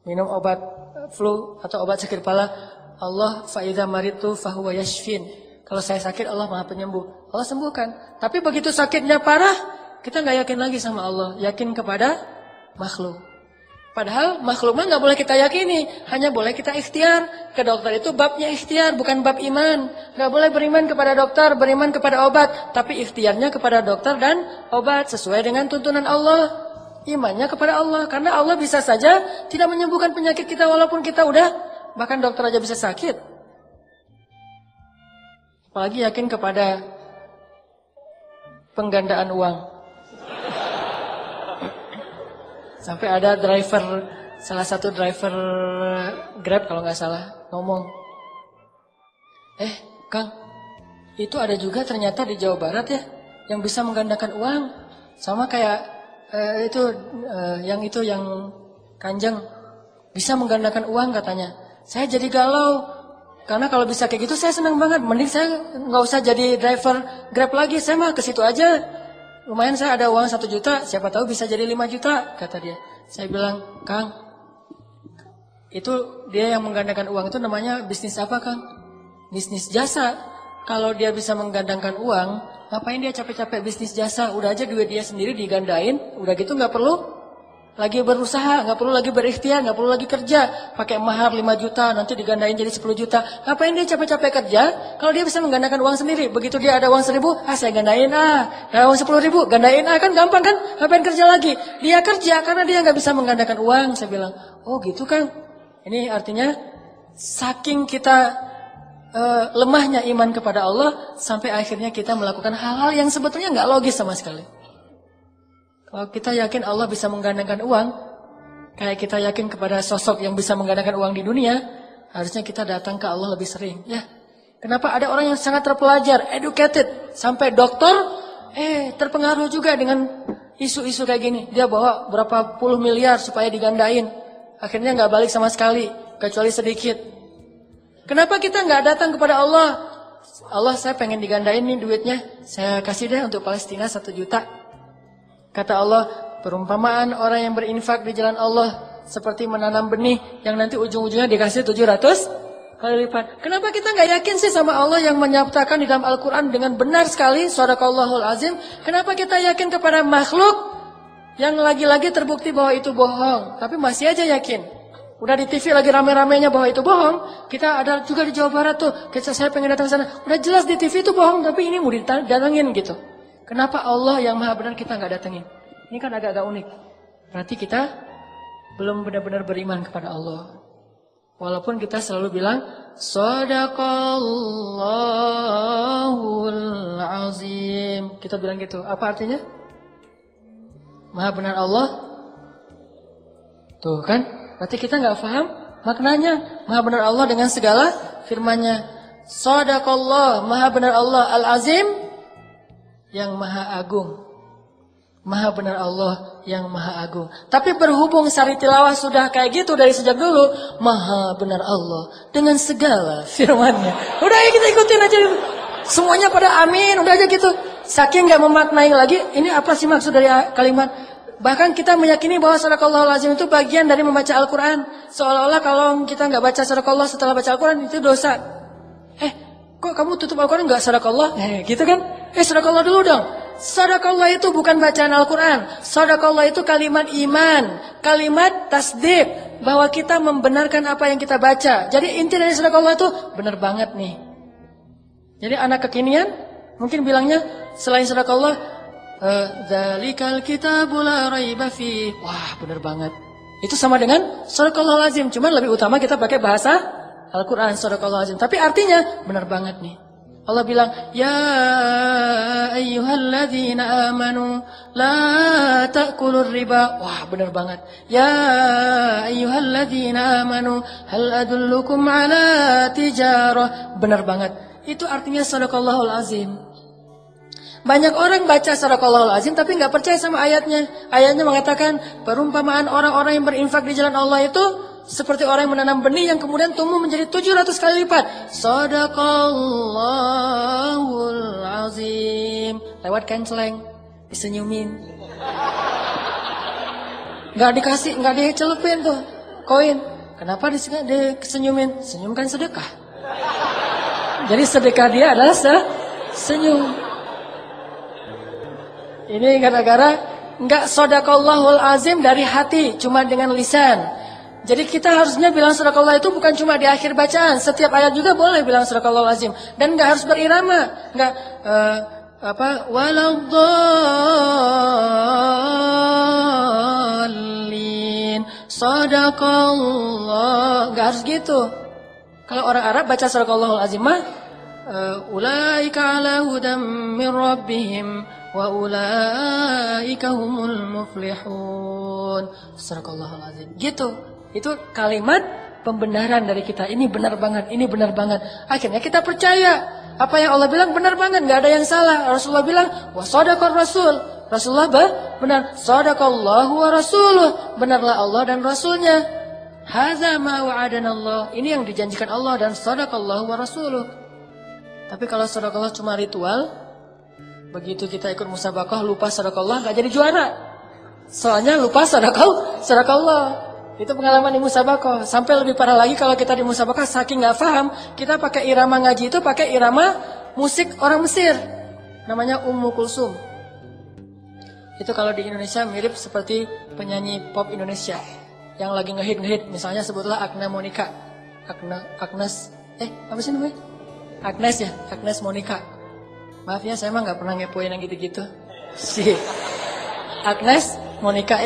Minum obat flu atau obat sakit kepala. Allah fa'idha maritu fahuwa yashfin. Kalau saya sakit Allah maha penyembuh. Allah sembuhkan. Tapi begitu sakitnya parah, kita gak yakin lagi sama Allah. Yakin kepada makhluk. Padahal makhluk mah gak boleh kita yakini. Hanya boleh kita ikhtiar. Ke dokter itu babnya ikhtiar, bukan bab iman. Gak boleh beriman kepada dokter, beriman kepada obat. Tapi ikhtiarnya kepada dokter dan obat. Sesuai dengan tuntunan Allah. Imannya kepada Allah. Karena Allah bisa saja tidak menyembuhkan penyakit kita walaupun kita udah. Bahkan dokter aja bisa sakit. Apalagi yakin kepada penggandaan uang. Sampai ada salah satu driver Grab kalau nggak salah ngomong, Kang, itu ada juga ternyata di Jawa Barat ya, yang bisa menggandakan uang, sama kayak yang Kanjeng bisa menggandakan uang katanya. Saya jadi galau, karena kalau bisa kayak gitu saya senang banget. Mending saya nggak usah jadi driver Grab lagi, saya mah ke situ aja. Lumayan saya ada uang 1 juta, siapa tahu bisa jadi 5 juta, kata dia. Saya bilang, Kang, itu dia yang menggandakan uang itu namanya bisnis apa, Kang? Bisnis jasa. Kalau dia bisa menggandangkan uang, ngapain dia capek-capek bisnis jasa? Udah aja duit dia sendiri digandain, udah gitu nggak perlu lagi berusaha, nggak perlu lagi berikhtiar, nggak perlu lagi kerja, pakai mahar 5 juta, nanti digandain jadi 10 juta. Ngapain dia capek-capek kerja? Kalau dia bisa menggandakan uang sendiri, begitu dia ada uang 1.000, saya gandain ada uang 10.000, gandain kan gampang kan? Ngapain kerja lagi? Dia kerja karena dia nggak bisa menggandakan uang. Saya bilang, oh gitu Kang. Ini artinya saking kita lemahnya iman kepada Allah sampai akhirnya kita melakukan hal-hal yang sebetulnya nggak logis sama sekali. Kalau kita yakin Allah bisa menggandakan uang, kayak kita yakin kepada sosok yang bisa menggandakan uang di dunia, harusnya kita datang ke Allah lebih sering. Ya, kenapa ada orang yang sangat terpelajar, educated, sampai dokter, terpengaruh juga dengan isu-isu kayak gini. Dia bawa berapa puluh miliar supaya digandain, akhirnya nggak balik sama sekali, kecuali sedikit. Kenapa kita nggak datang kepada Allah? Allah, saya pengen digandain nih duitnya, saya kasih deh untuk Palestina 1 juta. Kata Allah, perumpamaan orang yang berinfak di jalan Allah seperti menanam benih yang nanti ujung-ujungnya dikasih 700 kali lipat. Kenapa kita nggak yakin sih sama Allah yang menyatakan di dalam Al-Quran dengan benar sekali, Shadaqallahul Azim? Kenapa kita yakin kepada makhluk yang lagi-lagi terbukti bahwa itu bohong, tapi masih aja yakin? Udah di TV lagi rame-ramenya bahwa itu bohong. Kita ada juga di Jawa Barat tuh, saya pengen datang sana. Udah jelas di TV itu bohong, tapi ini mau didatangin gitu. Kenapa Allah yang maha benar kita nggak datengin? Ini kan agak-agak unik. Berarti kita belum benar-benar beriman kepada Allah. Walaupun kita selalu bilang, Shadaqallahul Azim. Kita bilang gitu. Apa artinya? Maha benar Allah. Tuh kan? Berarti kita nggak paham maknanya. Maha benar Allah dengan segala firman-Nya. Shadaqallah, maha benar Allah Al-Azim, yang maha agung. Maha benar Allah yang maha agung. Tapi berhubung Sari Tilawah sudah kayak gitu dari sejak dulu, maha benar Allah dengan segala firman-Nya. Udah ya kita ikutin aja. Semuanya pada amin, udah aja gitu. Saking gak memaknai lagi, ini apa sih maksud dari kalimat? Bahkan kita meyakini bahwa Shadaqallahul Azim itu bagian dari membaca Al-Quran. Seolah-olah kalau kita gak baca Shadaqallah setelah baca Al-Quran itu dosa. Kok kamu tutup Al-Quran gak Shadaqallah? Gitu kan? Shadaqallah dulu dong. Shadaqallah itu bukan bacaan Al-Quran. Shadaqallah itu kalimat iman, kalimat tasdik, bahwa kita membenarkan apa yang kita baca. Jadi inti dari Shadaqallah itu benar banget nih. Jadi anak kekinian mungkin bilangnya selain sadaqallah, dzalikal kitabul la raiba fi. Wah, benar banget. Itu sama dengan sadaqallahul azim, cuman lebih utama kita pakai bahasa Al-Qur'an sadaqallahul azim. Tapi artinya benar banget nih. Allah bilang, ya ayyuhalladzina amanu la ta'kulur riba. Wah, benar banget. Ya ayyuhalladzina amanu hal adullukum ala tijarah. Benar banget. Itu artinya sadaqallahul azim. Banyak orang baca sadaqallahul azim tapi nggak percaya sama ayatnya. Ayatnya mengatakan perumpamaan orang-orang yang berinfak di jalan Allah itu seperti orang yang menanam benih yang kemudian tumbuh menjadi 700 kali lipat. Sadaqallahul azim. Lewat kenceleng, disenyumin. Nggak dicelupin tuh koin. Kenapa disenyumin? Senyum kan sedekah. Jadi sedekah dia adalah senyum. Ini gara-gara nggak sadaqallahul azim dari hati, cuma dengan lisan. Jadi kita harusnya bilang sadaqallah itu bukan cuma di akhir bacaan, setiap ayat juga boleh bilang sadaqallahul azim dan nggak harus berirama, nggak waladdallin sadaqallah, nggak harus gitu. Kalau orang Arab baca sadaqallahul azim mah ulaika ala hudam min rabbihim wa ulaika humul muflihun. Sadaqallahul azim. Gitu. Itu kalimat pembenaran dari kita. Ini benar banget, ini benar banget. Akhirnya kita percaya. Apa yang Allah bilang benar banget, nggak ada yang salah. Rasulullah bilang, wa sadaqar rasul. Rasulullah benar. Sadaqallahu wa rasuluh. Benarlah Allah dan Rasulnya. Hadza ma wa'adana Allah. Ini yang dijanjikan Allah dan sadaqallahu wa rasuluh. Tapi kalau sadaqallah cuma ritual, begitu kita ikut musabaqah lupa sadaqallah nggak jadi juara. Soalnya lupa sadaqallah. Itu pengalaman di musabaqah. Sampai lebih parah lagi kalau kita di musabaqah saking nggak paham, kita pakai irama ngaji itu pakai irama musik orang Mesir. Namanya Ummu Kulsum. Itu kalau di Indonesia mirip seperti penyanyi pop Indonesia yang lagi ngehit. Misalnya sebutlah Agnes Monica. Agnes namanya? Agnes Monica. Maaf ya, saya mah nggak pernah ngepoin yang gitu-gitu. Si Agnes Monica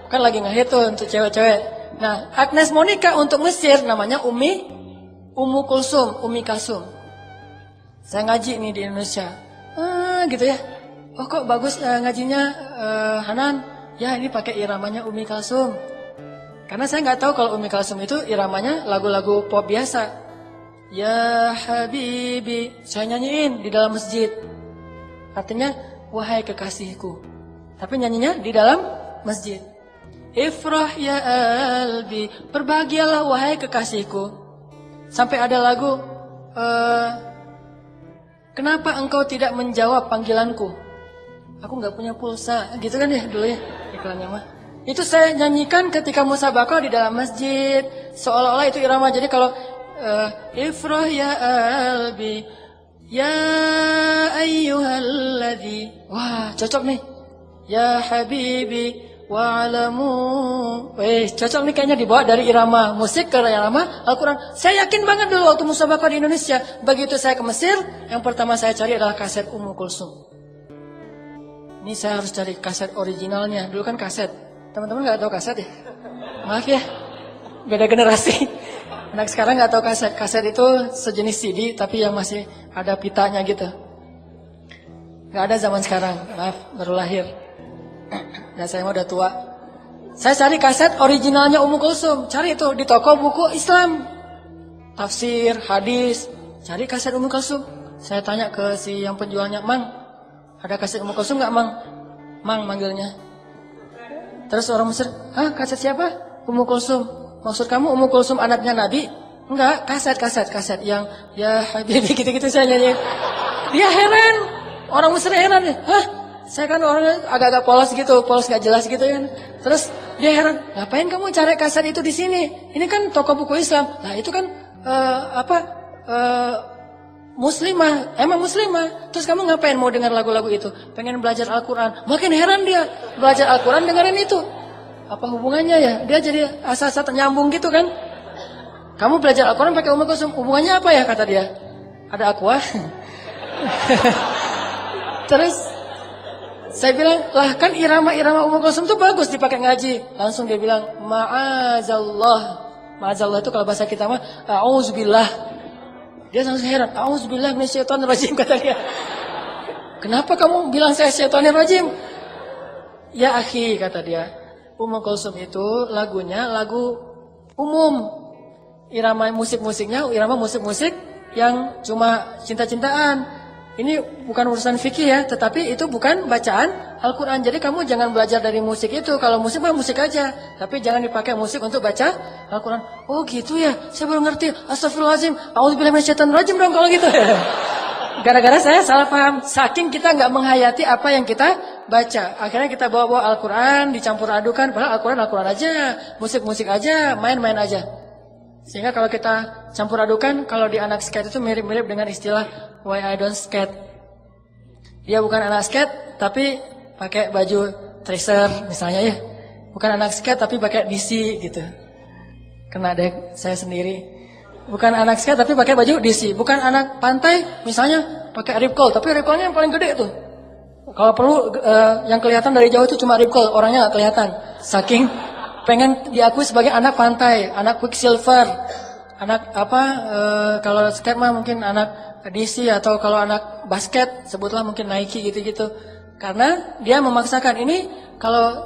kan lagi ngehit tuh untuk cewek-cewek. Nah, Agnes Monica untuk Mesir namanya Ummu Kulsum, Umi Kalsum. Saya ngaji nih di Indonesia. Gitu ya. Oh kok bagus ngajinya Hanan. Ya ini pakai iramanya Umi Kalsum. Karena saya nggak tahu kalau Umi Kalsum itu iramanya lagu-lagu pop biasa. Ya Habibi, saya nyanyiin di dalam masjid. Artinya wahai kekasihku. Tapi nyanyinya di dalam masjid. Ifrah ya albi, berbahagialah wahai kekasihku. Sampai ada lagu kenapa engkau tidak menjawab panggilanku? Aku nggak punya pulsa, gitu kan ya dulu ya iklannya mah. Itu saya nyanyikan ketika musabaqah di dalam masjid, seolah-olah itu irama. Jadi kalau Ifrah ya albi ya ayyuhalladzi, wah cocok nih. Ya habibi wa'alamu, cocok nih kayaknya dibawa dari irama musik ke irama Al-Quran. Saya yakin banget dulu waktu musabaqah di Indonesia. Begitu saya ke Mesir, yang pertama saya cari adalah kaset Ummu Kulsum. Ini saya harus cari kaset originalnya. Dulu kan kaset, teman-teman nggak tahu kaset ya? Maaf ya, beda generasi. Anak sekarang nggak tahu kaset. Kaset itu sejenis CD tapi yang masih ada pitanya gitu. Nggak ada zaman sekarang, maaf, baru lahir. Dan saya udah tua. Saya cari kaset originalnya Ummu Kulsum. Cari itu di toko buku Islam, tafsir, hadis. Cari kaset Ummu Kulsum. Saya tanya ke si yang penjualnya, Mang, ada kaset Ummu Kulsum nggak, Mang? Mang manggilnya. Terus orang Mesir, kaset siapa? Ummu Kulsum. Maksud kamu Ummu Kulsum anaknya Nabi? Enggak, kaset yang ya Habibi gitu-gitu saya nyanyi. Dia heran. Orang Mesir heran ya. Saya kan orangnya agak-agak polos gak jelas gitu kan. Terus dia heran, ngapain kamu cari kaset itu di sini? Ini kan toko buku Islam. Nah itu kan muslimah, emang muslimah. Terus kamu ngapain mau dengar lagu-lagu itu? Pengen belajar Al-Quran. Makin heran dia, belajar Al-Quran dengerin itu. Apa hubungannya ya? Dia jadi asa-asa nyambung gitu kan. Kamu belajar Al-Quran pakai Ummu Kulsum, hubungannya apa ya kata dia? Ada aqua. Terus saya bilang, lah kan irama-irama Ummu Kulsum tuh bagus dipakai ngaji. Langsung dia bilang, ma'azallah. Ma'azallah itu kalau bahasa kita mah, a'udzubillah. Dia langsung heran, a'udzubillah minasyaitonir rajim, kata dia. Kenapa kamu bilang saya syaitonir rajim? Ya akhi, kata dia. Ummu Kulsum itu lagunya lagu umum. Irama musik-musiknya, irama musik-musik yang cuma cinta-cintaan. Ini bukan urusan fikih ya, tetapi itu bukan bacaan Al-Quran. Jadi kamu jangan belajar dari musik itu. Kalau musik mah musik aja, tapi jangan dipakai musik untuk baca Al-Quran. Oh gitu ya, saya baru ngerti. Astagfirullahaladzim, a'udzubillahi minasyaitonir rajim dong kalau gitu. Gara-gara saya salah paham. Saking kita nggak menghayati apa yang kita baca. Akhirnya kita bawa-bawa Al-Quran, dicampur adukan. Padahal Al-Quran, Al-Quran aja, musik-musik aja, main-main aja. Sehingga kalau kita campur adukan, kalau di anak skate itu mirip-mirip dengan istilah why I don't skate. Dia bukan anak skate, tapi pakai baju tracer misalnya ya. Bukan anak skate, tapi pakai DC gitu. Kena deh saya sendiri. Bukan anak skate, tapi pakai baju DC. Bukan anak pantai, misalnya pakai ripcall, tapi ripcallnya yang paling gede tuh. Kalau perlu yang kelihatan dari jauh itu cuma ripcall, orangnya nggak kelihatan. Saking pengen diakui sebagai anak pantai, anak Quicksilver, anak apa? Kalau skate mah mungkin anak DC, atau kalau anak basket sebutlah mungkin Nike gitu-gitu. Karena dia memaksakan ini. Kalau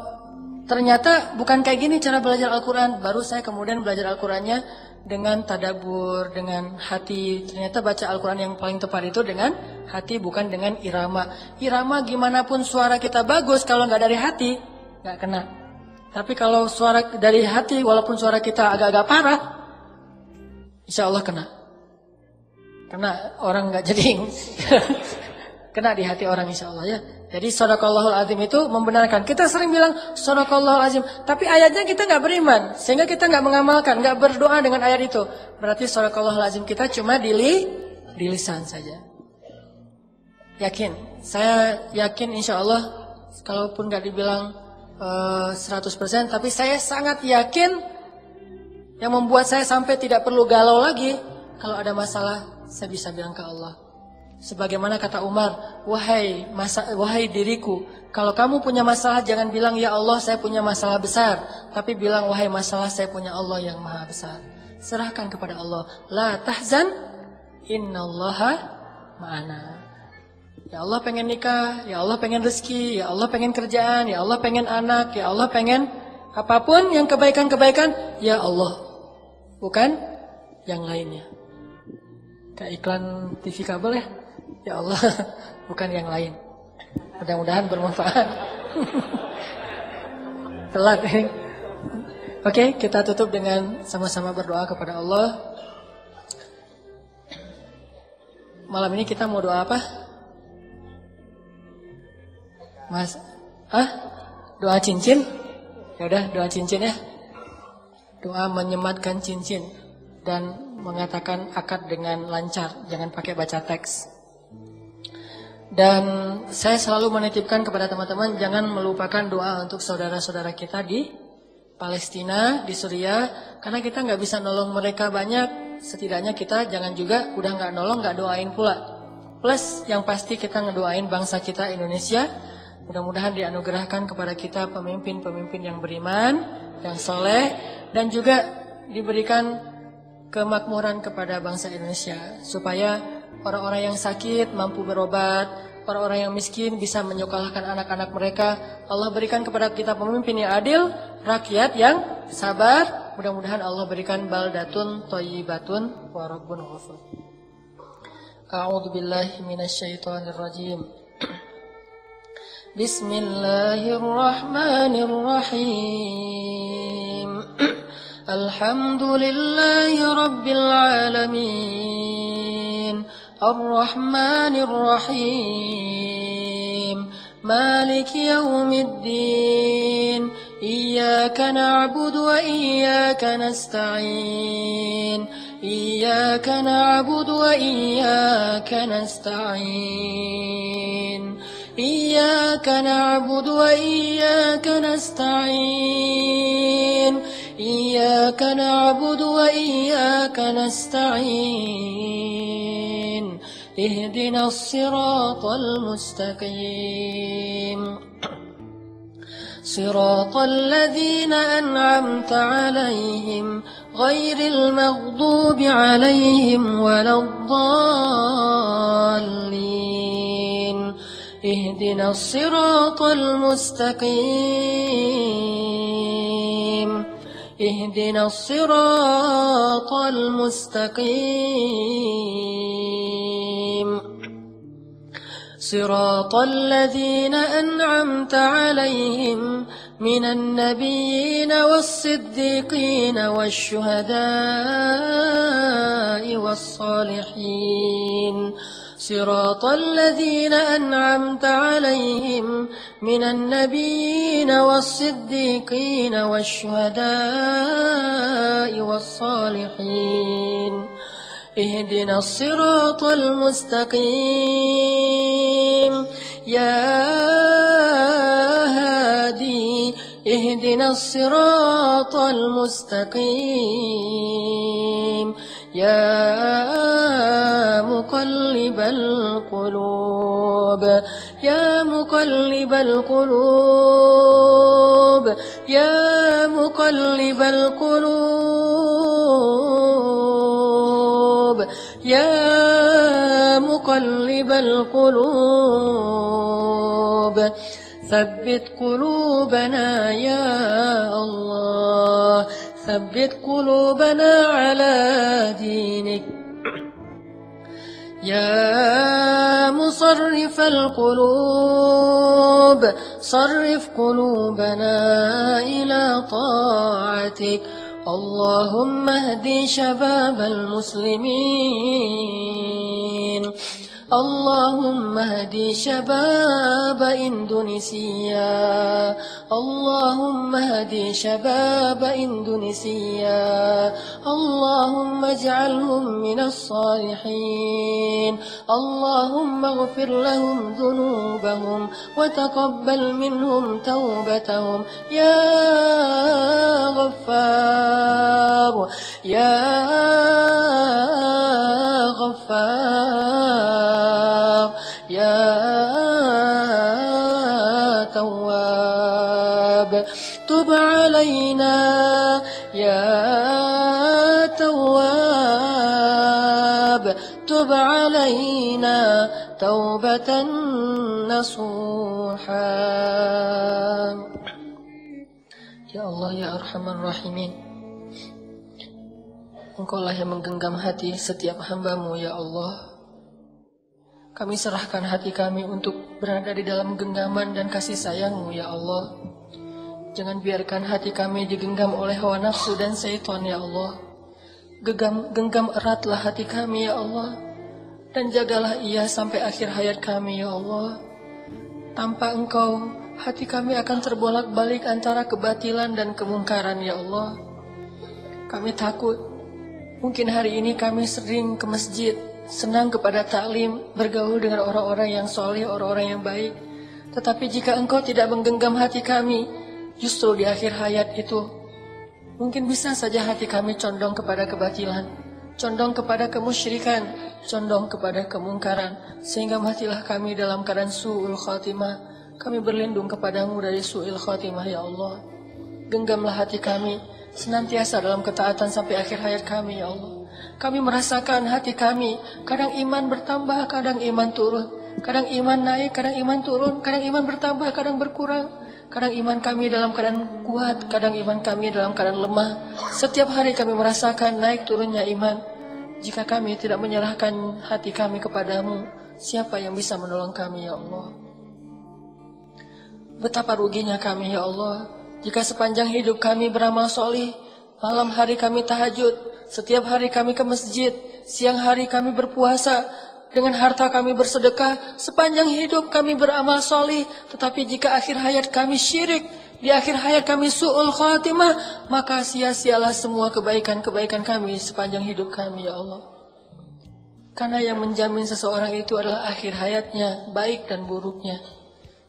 ternyata bukan kayak gini cara belajar Al-Quran, baru saya kemudian belajar Al-Qurannya dengan tadabbur, dengan hati. Ternyata baca Al-Quran yang paling tepat itu dengan hati, bukan dengan irama. Irama gimana pun suara kita bagus, kalau nggak dari hati nggak kena. Tapi kalau suara dari hati, walaupun suara kita agak-agak parah, insya Allah kena. Karena orang nggak jadi kena di hati orang, insya Allah ya. Jadi Shadaqallahul Azim itu membenarkan. Kita sering bilang Shadaqallahul Azim, tapi ayatnya kita nggak beriman, sehingga kita nggak mengamalkan, nggak berdoa dengan ayat itu. Berarti Shadaqallahul Azim kita cuma di lisan saja. Yakin, saya yakin insya Allah, kalaupun nggak dibilang 100%, tapi saya sangat yakin yang membuat saya sampai tidak perlu galau lagi. Kalau ada masalah, saya bisa bilang ke Allah. Sebagaimana kata Umar, wahai diriku, kalau kamu punya masalah jangan bilang ya Allah saya punya masalah besar, tapi bilang wahai masalah saya punya Allah yang maha besar. Serahkan kepada Allah. La tahzan, innallaha ma'ana. Ya Allah pengen nikah, ya Allah pengen rezeki, ya Allah pengen kerjaan, ya Allah pengen anak, ya Allah pengen apapun yang kebaikan-kebaikan, ya Allah. Bukan yang lainnya. Kayak iklan TV kabel ya. Ya Allah, bukan yang lain. Mudah-mudahan bermanfaat. Telat ini. Oke, kita tutup dengan sama-sama berdoa kepada Allah. Malam ini kita mau doa apa? Mas, doa cincin? Ya udah, doa cincin ya. Doa menyematkan cincin dan mengatakan akad dengan lancar, jangan pakai baca teks. Dan saya selalu menitipkan kepada teman-teman, jangan melupakan doa untuk saudara-saudara kita di Palestina, di Suriah, karena kita nggak bisa nolong mereka banyak. Setidaknya kita jangan juga udah nggak nolong, nggak doain pula. Plus yang pasti kita ngedoain bangsa kita Indonesia. Mudah-mudahan dianugerahkan kepada kita pemimpin-pemimpin yang beriman, yang soleh, dan juga diberikan kemakmuran kepada bangsa Indonesia, supaya orang-orang yang sakit mampu berobat, orang-orang yang miskin bisa menyekolahkan anak-anak mereka. Allah berikan kepada kita pemimpin yang adil, rakyat yang sabar. Mudah-mudahan Allah berikan baldatun thayyibatun wa rabbun ghafur. A'udzu billahi minasyaitonir rajim. Bismillahirrahmanirrahim. Alhamdulillahi rabbil alamin. Ar-Rahmanir Rahim. Malik yaumiddin. Iyyaka na'budu wa iyyaka nasta'in. Iyyaka na'budu wa iyyaka nasta'in. Iyyaka na'budu wa iyyaka nasta'in. Iyyaka na'budu wa iyyaka nasta'in. اهدنا الصراط المستقيم صراط الذين أنعمت عليهم غير المغضوب عليهم ولا الضالين اهدنا الصراط المستقيم اهدنا الصراط المستقيم صراط الذين أنعمت عليهم من النبيين والصديقين والشهداء والصالحين صراط الذين أنعمت عليهم من النبيين والصديقين والشهداء والصالحين اهدنا الصراط المستقيم يا هادي اهدنا الصراط المستقيم يا مقلب القلوب يا مقلب القلوب يا مقلب القلوب يا مقلب القلوب ثبت قلوبنا يا الله ثبت قلوبنا على دينك يا مصرف القلوب صرف قلوبنا إلى طاعتك اللهم اهد شباب المسلمين اللهم اهد شباب إندونيسيا اللهم اهد شباب إندونيسيا اللهم اجعلهم من الصالحين اللهم اغفر لهم ذنوبهم وتقبل منهم توبتهم يا غفار يا غفار يا تواب تب علينا يا تواب تب علينا توبة نصوحا Ya Allah ya Arhamar Rahimin, Engkaulah yang menggenggam hati setiap hamba-Mu ya Allah. Kami serahkan hati kami untuk berada di dalam genggaman dan kasih sayang-Mu ya Allah. Jangan biarkan hati kami digenggam oleh hawa nafsu dan syaitan ya Allah. Genggam eratlah hati kami ya Allah, dan jagalah ia sampai akhir hayat kami ya Allah. Tanpa Engkau, hati kami akan terbolak-balik antara kebatilan dan kemungkaran ya Allah. Kami takut, mungkin hari ini kami sering ke masjid, senang kepada taklim, bergaul dengan orang-orang yang soleh, orang-orang yang baik. Tetapi jika Engkau tidak menggenggam hati kami, justru di akhir hayat itu, mungkin bisa saja hati kami condong kepada kebatilan, condong kepada kemusyrikan, condong kepada kemungkaran, sehingga matilah kami dalam keadaan su'ul khatimah. Kami berlindung kepadamu dari su'il khatimah ya Allah. Genggamlah hati kami senantiasa dalam ketaatan sampai akhir hayat kami ya Allah. Kami merasakan hati kami kadang iman bertambah, kadang iman turun, kadang iman naik, kadang iman turun, kadang iman bertambah, kadang berkurang. Kadang iman kami dalam keadaan kuat, kadang iman kami dalam keadaan lemah. Setiap hari kami merasakan naik turunnya iman. Jika kami tidak menyerahkan hati kami kepadamu, siapa yang bisa menolong kami ya Allah? Betapa ruginya kami ya Allah, jika sepanjang hidup kami beramal solih, malam hari kami tahajud, setiap hari kami ke masjid, siang hari kami berpuasa, dengan harta kami bersedekah, sepanjang hidup kami beramal solih. Tetapi jika akhir hayat kami syirik, di akhir hayat kami su'ul khatimah, maka sia-sialah semua kebaikan-kebaikan kami sepanjang hidup kami ya Allah. Karena yang menjamin seseorang itu adalah akhir hayatnya, baik dan buruknya.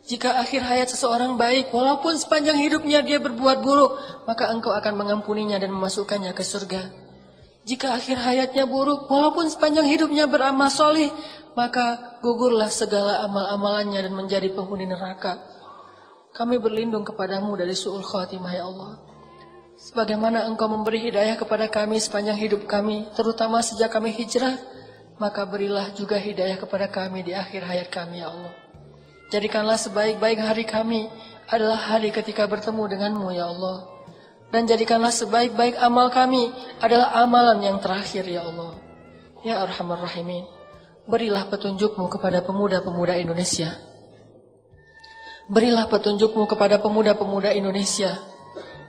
Jika akhir hayat seseorang baik, walaupun sepanjang hidupnya dia berbuat buruk, maka Engkau akan mengampuninya dan memasukkannya ke surga. Jika akhir hayatnya buruk, walaupun sepanjang hidupnya beramal solih, maka gugurlah segala amal-amalannya dan menjadi penghuni neraka. Kami berlindung kepadamu dari su'ul khatimah ya Allah. Sebagaimana Engkau memberi hidayah kepada kami sepanjang hidup kami, terutama sejak kami hijrah, maka berilah juga hidayah kepada kami di akhir hayat kami ya Allah. Jadikanlah sebaik-baik hari kami adalah hari ketika bertemu denganmu ya Allah. Dan jadikanlah sebaik-baik amal kami adalah amalan yang terakhir ya Allah. Ya Arhamar Rahimin, berilah petunjukmu kepada pemuda-pemuda Indonesia. Berilah petunjukmu kepada pemuda-pemuda Indonesia.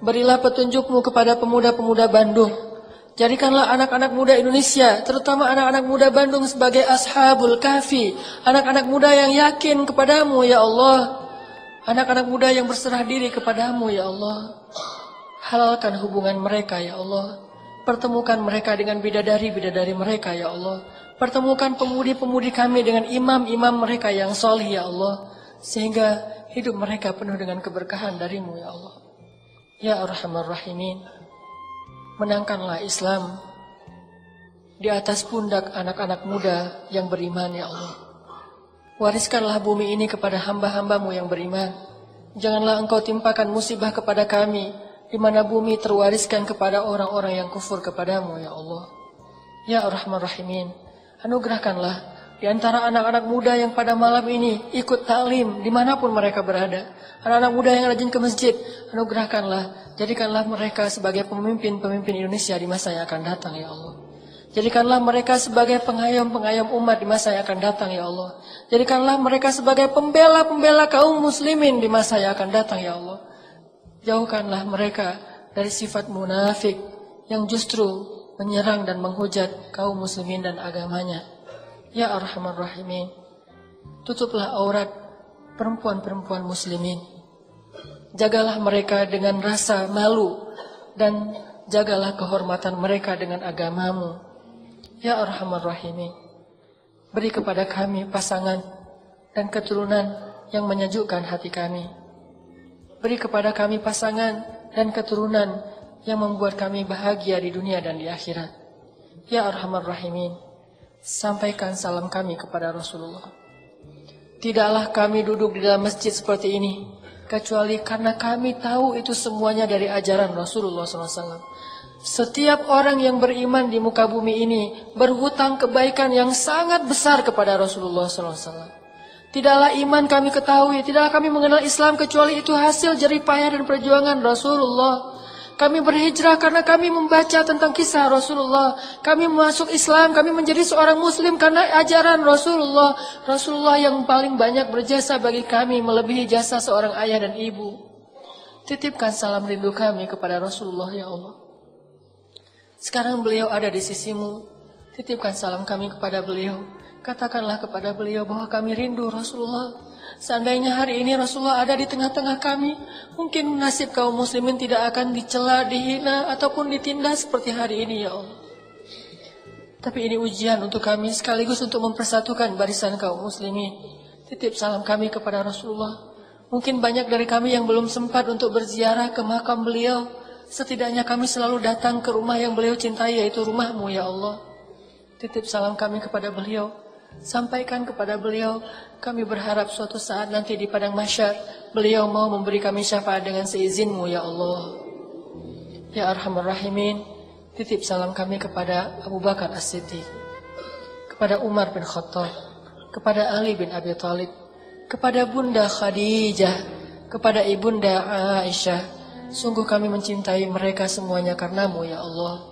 Berilah petunjukmu kepada pemuda-pemuda Bandung. Jadikanlah anak-anak muda Indonesia, terutama anak-anak muda Bandung sebagai ashabul kahfi. Anak-anak muda yang yakin kepadamu ya Allah. Anak-anak muda yang berserah diri kepadamu ya Allah. Halalkan hubungan mereka ya Allah. Pertemukan mereka dengan bidadari-bidadari mereka ya Allah. Pertemukan pemudi-pemudi kami dengan imam-imam mereka yang solih ya Allah. Sehingga hidup mereka penuh dengan keberkahan darimu ya Allah. Ya Arhamar Rahimin, menangkanlah Islam di atas pundak anak-anak muda yang beriman ya Allah. Wariskanlah bumi ini kepada hamba-hambamu yang beriman. Janganlah Engkau timpakan musibah kepada kami, di mana bumi terwariskan kepada orang-orang yang kufur kepadamu ya Allah. Ya Arhamar Rahimin, anugerahkanlah di antara anak-anak muda yang pada malam ini ikut taklim dimanapun mereka berada. Anak-anak muda yang rajin ke masjid, anugerahkanlah, jadikanlah mereka sebagai pemimpin-pemimpin Indonesia di masa yang akan datang ya Allah. Jadikanlah mereka sebagai pengayom-pengayom umat di masa yang akan datang ya Allah. Jadikanlah mereka sebagai pembela-pembela kaum muslimin di masa yang akan datang ya Allah. Jauhkanlah mereka dari sifat munafik yang justru menyerang dan menghujat kaum muslimin dan agamanya. Ya Arhamar Rahimin, tutuplah aurat perempuan-perempuan muslimin. Jagalah mereka dengan rasa malu dan jagalah kehormatan mereka dengan agamamu. Ya Arhamar Rahimin, beri kepada kami pasangan dan keturunan yang menyejukkan hati kami. Beri kepada kami pasangan dan keturunan yang membuat kami bahagia di dunia dan di akhirat. Ya Arhamar Rahimin, sampaikan salam kami kepada Rasulullah. Tidaklah kami duduk di dalam masjid seperti ini, kecuali karena kami tahu itu semuanya dari ajaran Rasulullah SAW. Setiap orang yang beriman di muka bumi ini berhutang kebaikan yang sangat besar kepada Rasulullah SAW. Tidaklah iman kami ketahui, tidaklah kami mengenal Islam kecuali itu hasil jerih payah dan perjuangan Rasulullah. Kami berhijrah karena kami membaca tentang kisah Rasulullah. Kami masuk Islam, kami menjadi seorang muslim karena ajaran Rasulullah. Rasulullah yang paling banyak berjasa bagi kami melebihi jasa seorang ayah dan ibu. Titipkan salam rindu kami kepada Rasulullah ya Allah. Sekarang beliau ada di sisimu. Titipkan salam kami kepada beliau. Katakanlah kepada beliau bahwa kami rindu Rasulullah. Seandainya hari ini Rasulullah ada di tengah-tengah kami, mungkin nasib kaum muslimin tidak akan dicela, dihina, ataupun ditindas seperti hari ini ya Allah. Tapi ini ujian untuk kami sekaligus untuk mempersatukan barisan kaum muslimin. Titip salam kami kepada Rasulullah. Mungkin banyak dari kami yang belum sempat untuk berziarah ke makam beliau. Setidaknya kami selalu datang ke rumah yang beliau cintai, yaitu rumahmu ya Allah. Titip salam kami kepada beliau. Sampaikan kepada beliau, kami berharap suatu saat nanti di padang mahsyar beliau mau memberi kami syafaat dengan seizinmu ya Allah. Ya Arhamar Rahimin, titip salam kami kepada Abu Bakar As-Siddiq, kepada Umar bin Khattab, kepada Ali bin Abi Thalib, kepada Bunda Khadijah, kepada Ibunda Aisyah. Sungguh kami mencintai mereka semuanya karenamu ya Allah.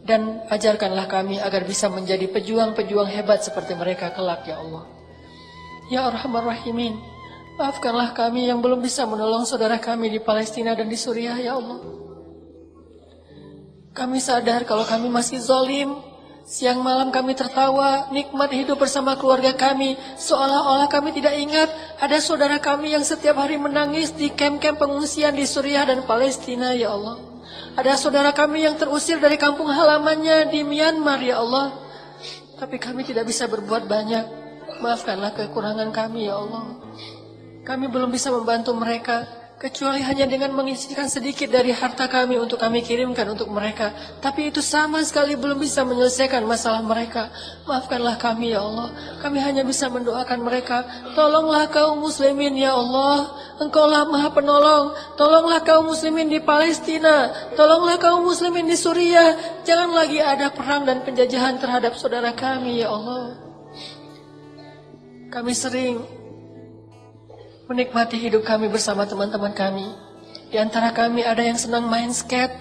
Dan ajarkanlah kami agar bisa menjadi pejuang-pejuang hebat seperti mereka kelak ya Allah. Ya Arhamar Rahimin, maafkanlah kami yang belum bisa menolong saudara kami di Palestina dan di Suriah ya Allah. Kami sadar kalau kami masih zalim. Siang malam kami tertawa, nikmat hidup bersama keluarga kami, seolah-olah kami tidak ingat ada saudara kami yang setiap hari menangis di kamp-kamp pengungsian di Suriah dan Palestina ya Allah. Ada saudara kami yang terusir dari kampung halamannya di Myanmar ya Allah. Tapi kami tidak bisa berbuat banyak. Maafkanlah kekurangan kami ya Allah. Kami belum bisa membantu mereka. kecuali hanya dengan mengisikan sedikit dari harta kami untuk kami kirimkan untuk mereka. Tapi itu sama sekali belum bisa menyelesaikan masalah mereka. Maafkanlah kami ya Allah. Kami hanya bisa mendoakan mereka. Tolonglah kaum muslimin ya Allah. Engkaulah maha penolong. Tolonglah kaum muslimin di Palestina. Tolonglah kaum muslimin di Suriah. Jangan lagi ada perang dan penjajahan terhadap saudara kami ya Allah. Kami sering menikmati hidup kami bersama teman-teman kami. Di antara kami ada yang senang main skate,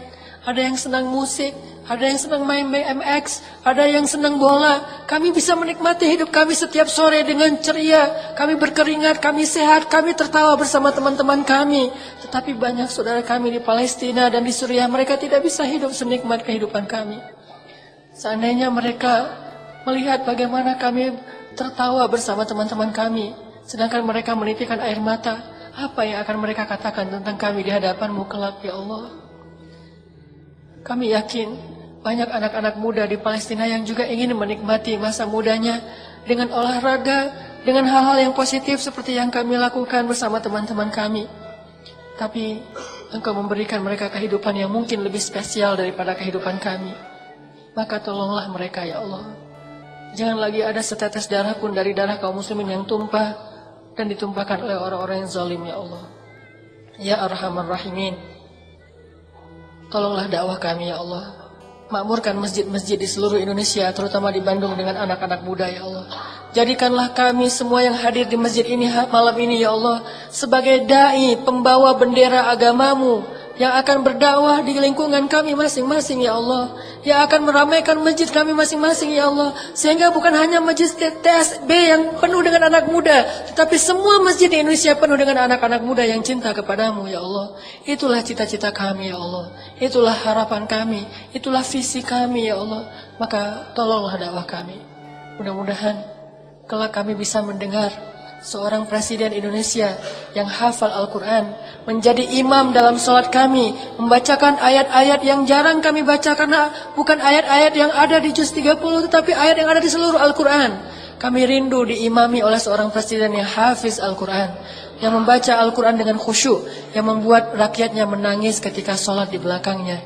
ada yang senang musik, ada yang senang main BMX, ada yang senang bola. Kami bisa menikmati hidup kami setiap sore dengan ceria. Kami berkeringat, kami sehat, kami tertawa bersama teman-teman kami. Tetapi banyak saudara kami di Palestina dan di Suriah, mereka tidak bisa hidup senikmat kehidupan kami. Seandainya mereka melihat bagaimana kami tertawa bersama teman-teman kami, sedangkan mereka menitikkan air mata, apa yang akan mereka katakan tentang kami di hadapan-Mu kelak ya Allah? Kami yakin banyak anak-anak muda di Palestina yang juga ingin menikmati masa mudanya dengan olahraga, dengan hal-hal yang positif seperti yang kami lakukan bersama teman-teman kami. Tapi Engkau memberikan mereka kehidupan yang mungkin lebih spesial daripada kehidupan kami. Maka tolonglah mereka ya Allah. Jangan lagi ada setetes darah pun dari darah kaum muslimin yang tumpah dan ditumpahkan oleh orang-orang yang zalim ya Allah. Ya Arhamar Rahimin. Tolonglah dakwah kami ya Allah. Makmurkan masjid-masjid di seluruh Indonesia, terutama di Bandung dengan anak-anak muda ya Allah. Jadikanlah kami semua yang hadir di masjid ini malam ini ya Allah sebagai dai, pembawa bendera agamamu yang akan berdakwah di lingkungan kami masing-masing ya Allah, yang akan meramaikan masjid kami masing-masing ya Allah, sehingga bukan hanya masjid TSB yang penuh dengan anak muda, tetapi semua masjid di Indonesia penuh dengan anak-anak muda yang cinta kepadamu ya Allah. Itulah cita-cita kami ya Allah, itulah harapan kami, itulah visi kami ya Allah. Maka tolonglah dakwah kami. Mudah-mudahan kelak kami bisa mendengar seorang presiden Indonesia yang hafal Al-Quran menjadi imam dalam sholat kami, membacakan ayat-ayat yang jarang kami baca karena bukan ayat-ayat yang ada di juz 30 tetapi ayat yang ada di seluruh Al-Quran. Kami rindu diimami oleh seorang presiden yang hafiz Al-Quran, yang membaca Al-Quran dengan khusyuk, yang membuat rakyatnya menangis ketika sholat di belakangnya.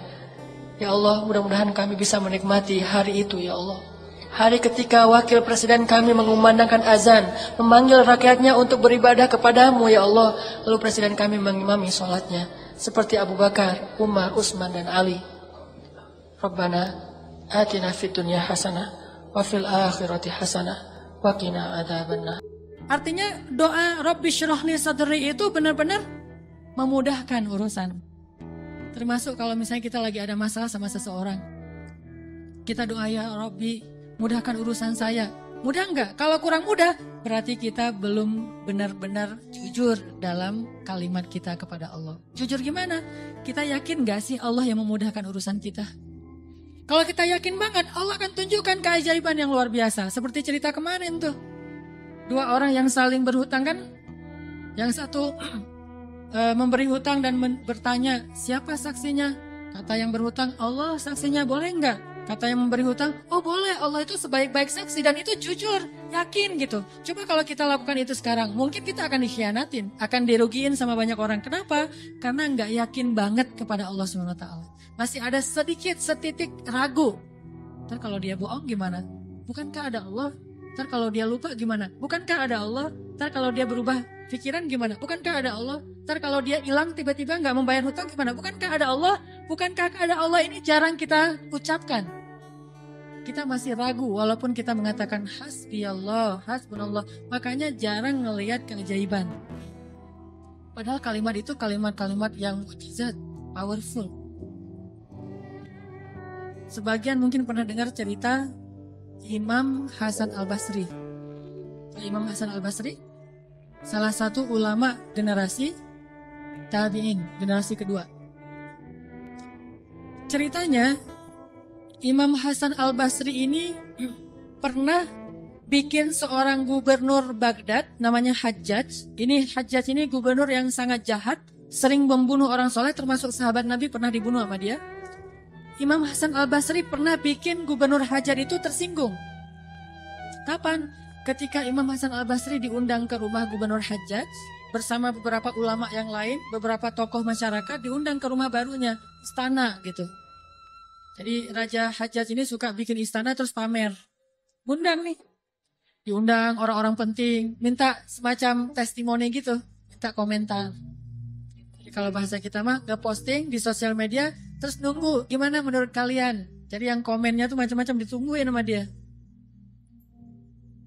Ya Allah, mudah-mudahan kami bisa menikmati hari itu ya Allah. Hari ketika wakil presiden kami mengumandangkan azan, memanggil rakyatnya untuk beribadah kepadamu ya Allah. Lalu presiden kami mengimami sholatnya seperti Abu Bakar, Umar, Utsman dan Ali. Rabbana atina fid dunya hasanah wa fil akhirati hasanah wa qina adzabannar. Artinya doa Rabbi syrah li sadri itu benar-benar memudahkan urusan. Termasuk kalau misalnya kita lagi ada masalah sama seseorang, kita doa ya Rabbi mudahkan urusan saya. Mudah enggak? Kalau kurang mudah, berarti kita belum benar-benar jujur dalam kalimat kita kepada Allah. Jujur gimana? Kita yakin enggak sih Allah yang memudahkan urusan kita? Kalau kita yakin banget, Allah akan tunjukkan keajaiban yang luar biasa. Seperti cerita kemarin tuh. Dua orang yang saling berhutang kan? Yang satu memberi hutang dan bertanya, siapa saksinya? Kata yang berhutang, Allah saksinya, boleh enggak? Kata yang memberi hutang, oh boleh, Allah itu sebaik-baik saksi dan itu jujur, yakin gitu. Coba kalau kita lakukan itu sekarang, mungkin kita akan dikhianatin, akan dirugiin sama banyak orang. Kenapa? Karena nggak yakin banget kepada Allah SWT. Masih ada sedikit, setitik ragu. Ntar kalau dia bohong gimana? Bukankah ada Allah? Ntar kalau dia lupa gimana? Bukankah ada Allah? Ntar kalau dia berubah pikiran gimana? Bukankah ada Allah? Ntar kalau dia hilang tiba-tiba nggak membayar hutang gimana? Bukankah ada Allah? Bukankah ada Allah? Ini jarang kita ucapkan. Kita masih ragu walaupun kita mengatakan hasbiyallah, hasbunallah. Makanya jarang ngelihat keajaiban. Padahal kalimat itu kalimat-kalimat yang mukjizat, powerful. Sebagian mungkin pernah dengar cerita Imam Hasan Al-Basri. Imam Hasan Al-Basri salah satu ulama generasi tabi'in, generasi kedua. Ceritanya Imam Hasan Al-Basri ini pernah bikin seorang gubernur Baghdad namanya Hajjaj. Ini Hajjaj ini gubernur yang sangat jahat, sering membunuh orang soleh, termasuk sahabat Nabi pernah dibunuh sama dia. Imam Hasan Al-Basri pernah bikin gubernur Hajjaj itu tersinggung. Kapan? ketika Imam Hasan Al-Basri diundang ke rumah Gubernur Hajjaj bersama beberapa ulama yang lain, beberapa tokoh masyarakat diundang ke rumah barunya, istana gitu. Jadi Raja Hajjaj ini suka bikin istana terus pamer. Undang nih. Diundang orang-orang penting, minta semacam testimoni gitu, minta komentar. Jadi kalau bahasa kita mah nge-posting di sosial media, terus nunggu gimana menurut kalian. Jadi yang komennya tuh macam-macam ditungguin sama dia.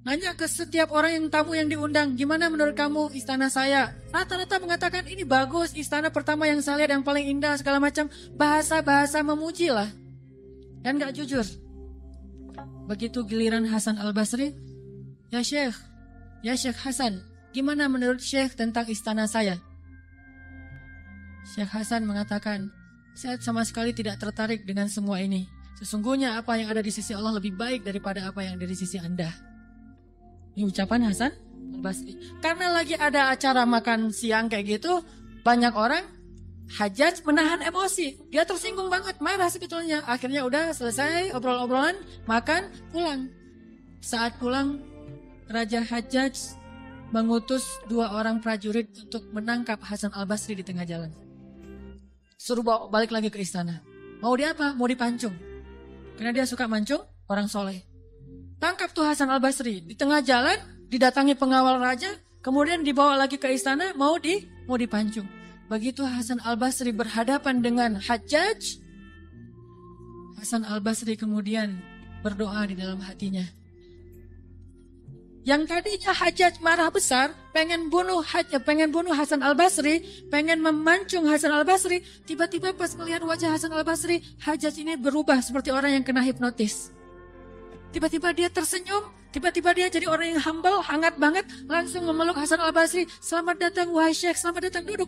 Nanya ke setiap orang yang tamu yang diundang, gimana menurut kamu istana saya? Rata-rata mengatakan ini bagus, istana pertama yang saya lihat yang paling indah segala macam. Bahasa-bahasa memuji lah. Dan gak jujur. Begitu giliran Hasan Al-Basri, ya Syekh Hasan, gimana menurut Syekh tentang istana saya? Syekh Hasan mengatakan, saya sama sekali tidak tertarik dengan semua ini. Sesungguhnya apa yang ada di sisi Allah lebih baik daripada apa yang ada di sisi Anda. Ini ucapan Hasan Al-Basri. Karena lagi ada acara makan siang kayak gitu, banyak orang, Hajjaj menahan emosi. Dia tersinggung banget, marah sebetulnya. Akhirnya udah selesai obrol-obrolan, makan, pulang. Saat pulang, Raja Hajjaj mengutus 2 orang prajurit untuk menangkap Hasan Al-Basri di tengah jalan. Suruh bawa balik lagi ke istana. Mau dia apa? Mau dipancung. Karena dia suka mancung, orang soleh. Tangkap tuh Hasan Al-Basri. Di tengah jalan, didatangi pengawal raja, kemudian dibawa lagi ke istana, mau dipancung. Begitu Hasan Al-Basri berhadapan dengan Hajjaj, Hasan Al-Basri kemudian berdoa di dalam hatinya. Yang tadinya Hajjaj marah besar, pengen bunuh Hasan Al-Basri, pengen memancung Hasan Al-Basri, tiba-tiba pas melihat wajah Hasan Al-Basri, Hajjaj ini berubah seperti orang yang kena hipnotis. Tiba-tiba dia tersenyum, tiba-tiba dia jadi orang yang humble, hangat banget, langsung memeluk Hasan Al-Basri. Selamat datang wahai Syekh, selamat datang, duduk.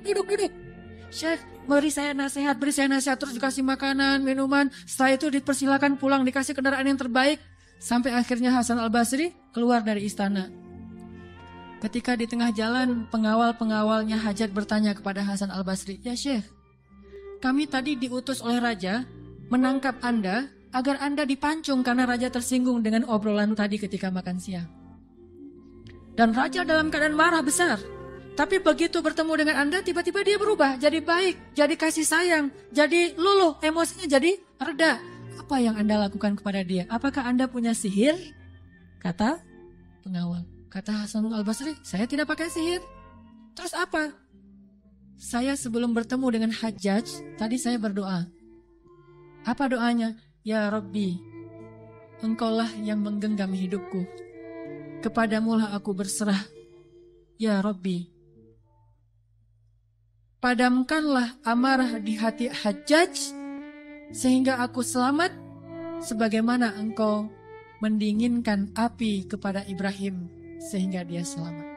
Syekh, beri saya nasihat, terus dikasih makanan, minuman. Setelah itu dipersilakan pulang, dikasih kendaraan yang terbaik. Sampai akhirnya Hasan Al-Basri keluar dari istana. Ketika di tengah jalan, pengawal-pengawalnya Hajjaj bertanya kepada Hasan Al-Basri, ya Syekh, kami tadi diutus oleh Raja menangkap Anda, agar Anda dipancung karena Raja tersinggung dengan obrolan tadi ketika makan siang. Dan Raja dalam keadaan marah besar. Tapi begitu bertemu dengan Anda, tiba-tiba dia berubah. Jadi baik, jadi kasih sayang, jadi luluh, emosinya jadi reda. Apa yang Anda lakukan kepada dia? Apakah Anda punya sihir? Kata pengawal. Kata Hasan Al-Basri, saya tidak pakai sihir. Terus apa? Saya sebelum bertemu dengan Hajjaj, tadi saya berdoa. Apa doanya? Ya Rabbi, Engkaulah yang menggenggam hidupku. Kepadamulah aku berserah. Ya Rabbi, padamkanlah amarah di hati Hajjaj, sehingga aku selamat, sebagaimana Engkau mendinginkan api kepada Ibrahim, sehingga dia selamat.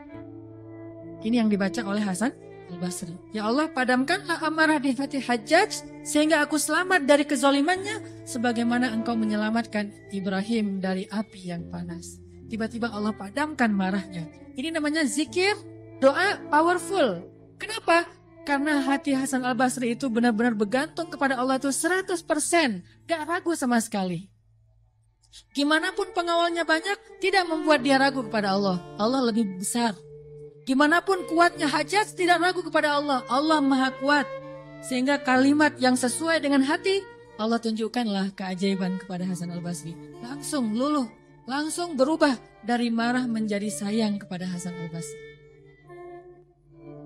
Ini yang dibaca oleh Hasan Al-Basri. Ya Allah, padamkanlah amarah di hati Hajjaj, sehingga aku selamat dari kezalimannya, sebagaimana Engkau menyelamatkan Ibrahim dari api yang panas. Tiba-tiba Allah padamkan marahnya. Ini namanya zikir, doa powerful. Kenapa? Karena hati Hasan Al-Basri itu benar-benar bergantung kepada Allah itu 100%. Gak ragu sama sekali. Gimana pun pengawalnya banyak, tidak membuat dia ragu kepada Allah. Allah lebih besar. Gimana pun kuatnya Hajjaj, tidak ragu kepada Allah. Allah maha kuat. Sehingga kalimat yang sesuai dengan hati, Allah tunjukkanlah keajaiban kepada Hasan Al-Basri. Langsung luluh, langsung berubah dari marah menjadi sayang kepada Hasan Al-Basri.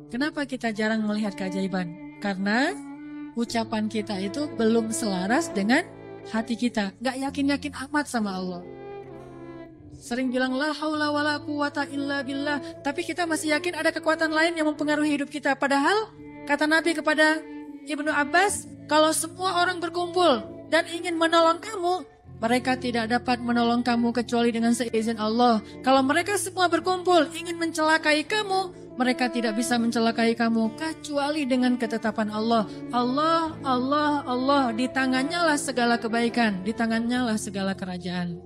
Kenapa kita jarang melihat keajaiban? Karena ucapan kita itu belum selaras dengan hati kita. Gak yakin-yakin amat sama Allah. Sering bilang la haula wala quwata illa billah, tapi kita masih yakin ada kekuatan lain yang mempengaruhi hidup kita. Padahal kata Nabi kepada Ibnu Abbas, kalau semua orang berkumpul dan ingin menolong kamu, mereka tidak dapat menolong kamu kecuali dengan seizin Allah. Kalau mereka semua berkumpul ingin mencelakai kamu, mereka tidak bisa mencelakai kamu kecuali dengan ketetapan Allah. Allah, Allah, Allah, di tangannya lah segala kebaikan, di tangannya lah segala kerajaan.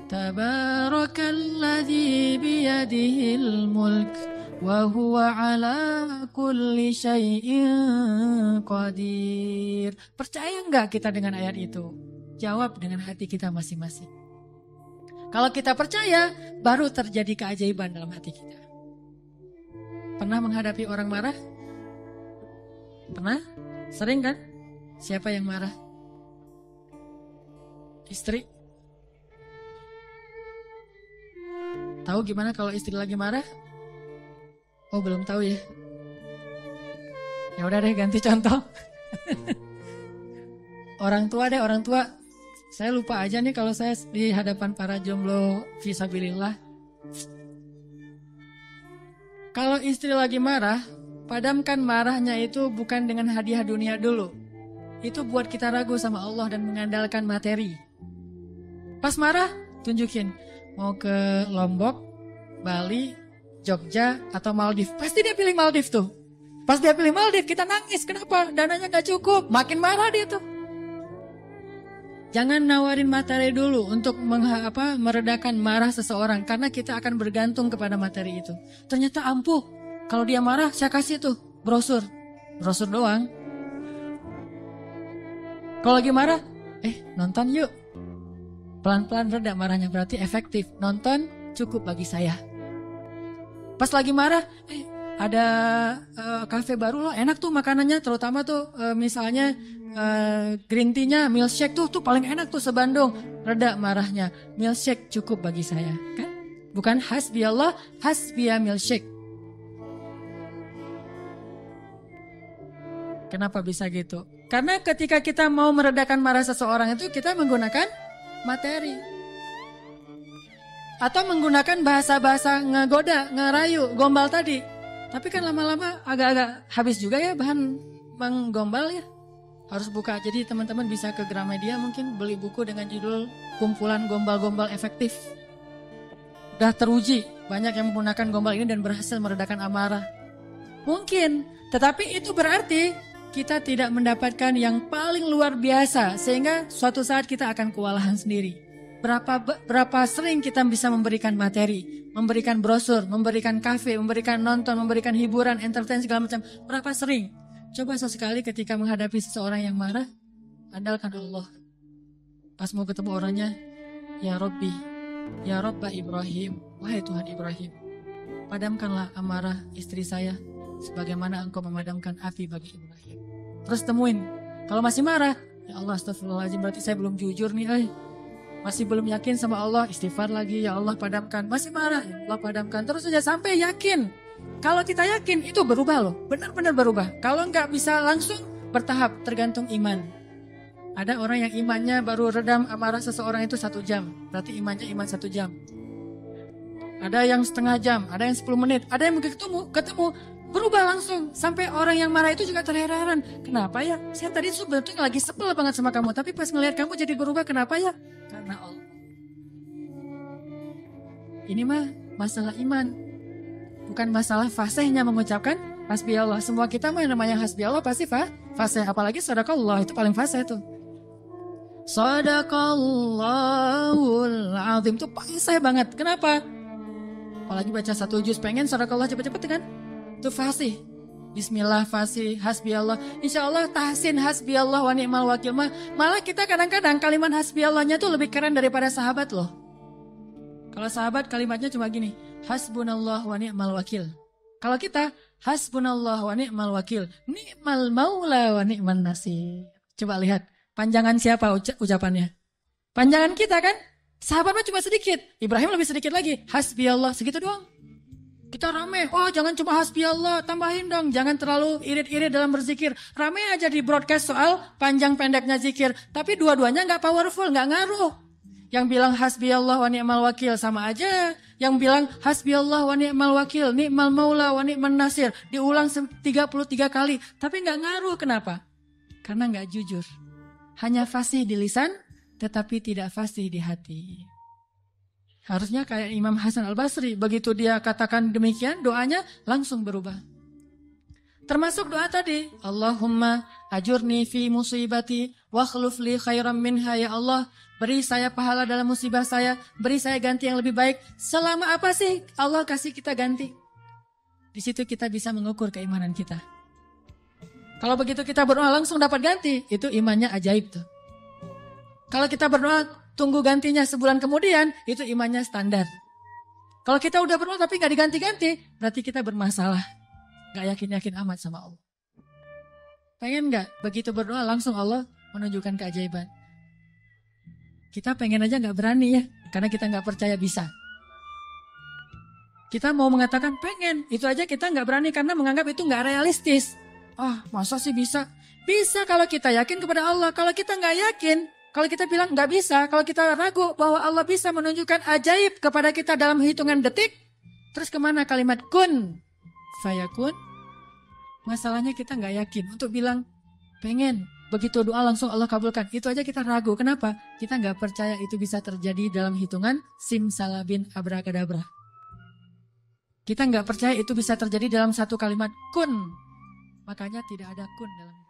Tabarakalladzi biyadihil mulk wa huwa ala kulli syai'in qadir. Percaya enggak kita dengan ayat itu? Jawab dengan hati kita masing-masing. Kalau kita percaya, baru terjadi keajaiban dalam hati kita. Pernah menghadapi orang marah? Pernah? Sering kan? Siapa yang marah? Istri. Tahu gimana kalau istri lagi marah? Oh, belum tahu ya. Ya udah deh, ganti contoh. Orang tua deh, orang tua. Saya lupa aja nih kalau saya di hadapan para jomblo fisabilillah. Kalau istri lagi marah, padamkan marahnya itu bukan dengan hadiah dunia dulu. Itu buat kita ragu sama Allah dan mengandalkan materi. Pas marah, tunjukin. Mau ke Lombok, Bali, Jogja, atau Maldives. Pasti dia pilih Maldives tuh. Pas dia pilih Maldives, kita nangis. Kenapa? Dananya gak cukup. Makin marah dia tuh. Jangan nawarin materi dulu untuk meredakan marah seseorang. Karena kita akan bergantung kepada materi itu. Ternyata ampuh. Kalau dia marah, saya kasih tuh brosur. Brosur doang. Kalau lagi marah, nonton yuk. Pelan-pelan reda marahnya, berarti efektif. Nonton cukup bagi saya. Pas lagi marah, ada kafe baru loh, enak tuh makanannya. Terutama tuh misalnya green tea-nya, milkshake tuh paling enak tuh se-Bandung. Reda marahnya, milkshake cukup bagi saya. Kan? Bukan hasbi Allah, hasbiya milkshake. Kenapa bisa gitu? Karena ketika kita mau meredakan marah seseorang itu kita menggunakan materi. Atau menggunakan bahasa-bahasa ngegoda, ngerayu, gombal tadi. Tapi kan lama-lama agak-agak habis juga ya bahan menggombal ya. Harus buka. Jadi teman-teman bisa ke Gramedia mungkin beli buku dengan judul Kumpulan Gombal-Gombal Efektif. Udah teruji. Banyak yang menggunakan gombal ini dan berhasil meredakan amarah. Mungkin. Tetapi itu berarti kita tidak mendapatkan yang paling luar biasa sehingga suatu saat kita akan kewalahan sendiri. Berapa sering kita bisa memberikan materi, memberikan brosur, memberikan kafe, memberikan nonton, memberikan hiburan, entertain segala macam. Berapa sering? Coba sesekali ketika menghadapi seseorang yang marah, andalkan Allah. Pas mau ketemu orangnya, ya Rabbi, ya Rabba Ibrahim, wahai Tuhan Ibrahim, padamkanlah amarah istri saya sebagaimana engkau memadamkan api bagi Ibrahim. Terus temuin, kalau masih marah, ya Allah astagfirullahaladzim, berarti saya belum jujur nih, masih belum yakin sama Allah, istighfar lagi, ya Allah padamkan. Masih marah, ya Allah padamkan. Terus saja sampai yakin. Kalau kita yakin itu berubah loh, benar-benar berubah. Kalau nggak bisa langsung bertahap, tergantung iman. Ada orang yang imannya baru redam amarah seseorang itu 1 jam, berarti imannya iman 1 jam. Ada yang setengah jam, ada yang 10 menit, ada yang mungkin ketemu berubah langsung. Sampai orang yang marah itu juga terheran-heran. Kenapa ya? Saya tadi sebetulnya lagi sebel banget sama kamu. Tapi pas ngelihat kamu jadi berubah, kenapa ya? Karena Allah. Ini mah masalah iman. Bukan masalah fasihnya mengucapkan hasbi Allah. Semua kita mah yang namanya hasbi Allah pasti fasih. Apalagi sadaqallah, itu paling fasih tuh. Sadaqallahul azim itu fasih banget. Kenapa? Apalagi baca 1 juz pengen sadaqallah cepet-cepet kan? Itu fasih. Bismillah fasih, hasbi Allah. Insya Allah tahsin hasbi Allah wa ni'mal wakil. Malah kita kadang-kadang kalimat hasbi Allahnya tuh lebih keren daripada sahabat loh. Kalau sahabat kalimatnya cuma gini, hasbunallah wa ni'mal wakil. Kalau kita, hasbunallah wa ni'mal wakil. Ni'mal maula wa ni'man nasir. Coba lihat, panjangan siapa ucapannya? Panjangan kita kan? Sahabatnya cuma sedikit. Ibrahim lebih sedikit lagi. Hasbi Allah, segitu doang. Kita rame, oh jangan cuma hasbi Allah, tambahin dong. Jangan terlalu irit-irit dalam berzikir. Rame aja di broadcast soal panjang pendeknya zikir. Tapi dua-duanya gak powerful, gak ngaruh. Yang bilang hasbi Allah wa ni'mal wakil sama aja. Yang bilang hasbi Allah wa ni'mal wakil, ni'mal maula wa ni'man nasir. Diulang 33 kali. Tapi gak ngaruh, kenapa? Karena gak jujur. Hanya fasih di lisan, tetapi tidak fasih di hati. Harusnya kayak Imam Hasan Al-Basri. Begitu dia katakan demikian, doanya langsung berubah. Termasuk doa tadi. Allahumma ajurni fi musibati wa khluf li khairan minha ya Allah. Beri saya pahala dalam musibah saya. Beri saya ganti yang lebih baik. Selama apa sih Allah kasih kita ganti? Di situ kita bisa mengukur keimanan kita. Kalau begitu kita berdoa langsung dapat ganti. Itu imannya ajaib tuh. Kalau kita berdoa, tunggu gantinya sebulan kemudian, itu imannya standar. Kalau kita udah berdoa tapi gak diganti-ganti, berarti kita bermasalah. Gak yakin-yakin amat sama Allah. Pengen gak begitu berdoa langsung Allah menunjukkan keajaiban? Kita pengen aja gak berani ya, karena kita gak percaya bisa. Kita mau mengatakan pengen, itu aja kita gak berani karena menganggap itu gak realistis. Masa sih bisa? Bisa kalau kita yakin kepada Allah. Kalau kita gak yakin, kalau kita bilang nggak bisa, kalau kita ragu bahwa Allah bisa menunjukkan ajaib kepada kita dalam hitungan detik, terus kemana kalimat kun fayakun? Masalahnya kita nggak yakin untuk bilang pengen, begitu doa langsung Allah kabulkan. Itu aja kita ragu. Kenapa? Kita nggak percaya itu bisa terjadi dalam hitungan simsalabin abrakadabra. Kita nggak percaya itu bisa terjadi dalam satu kalimat kun. Makanya tidak ada kun dalam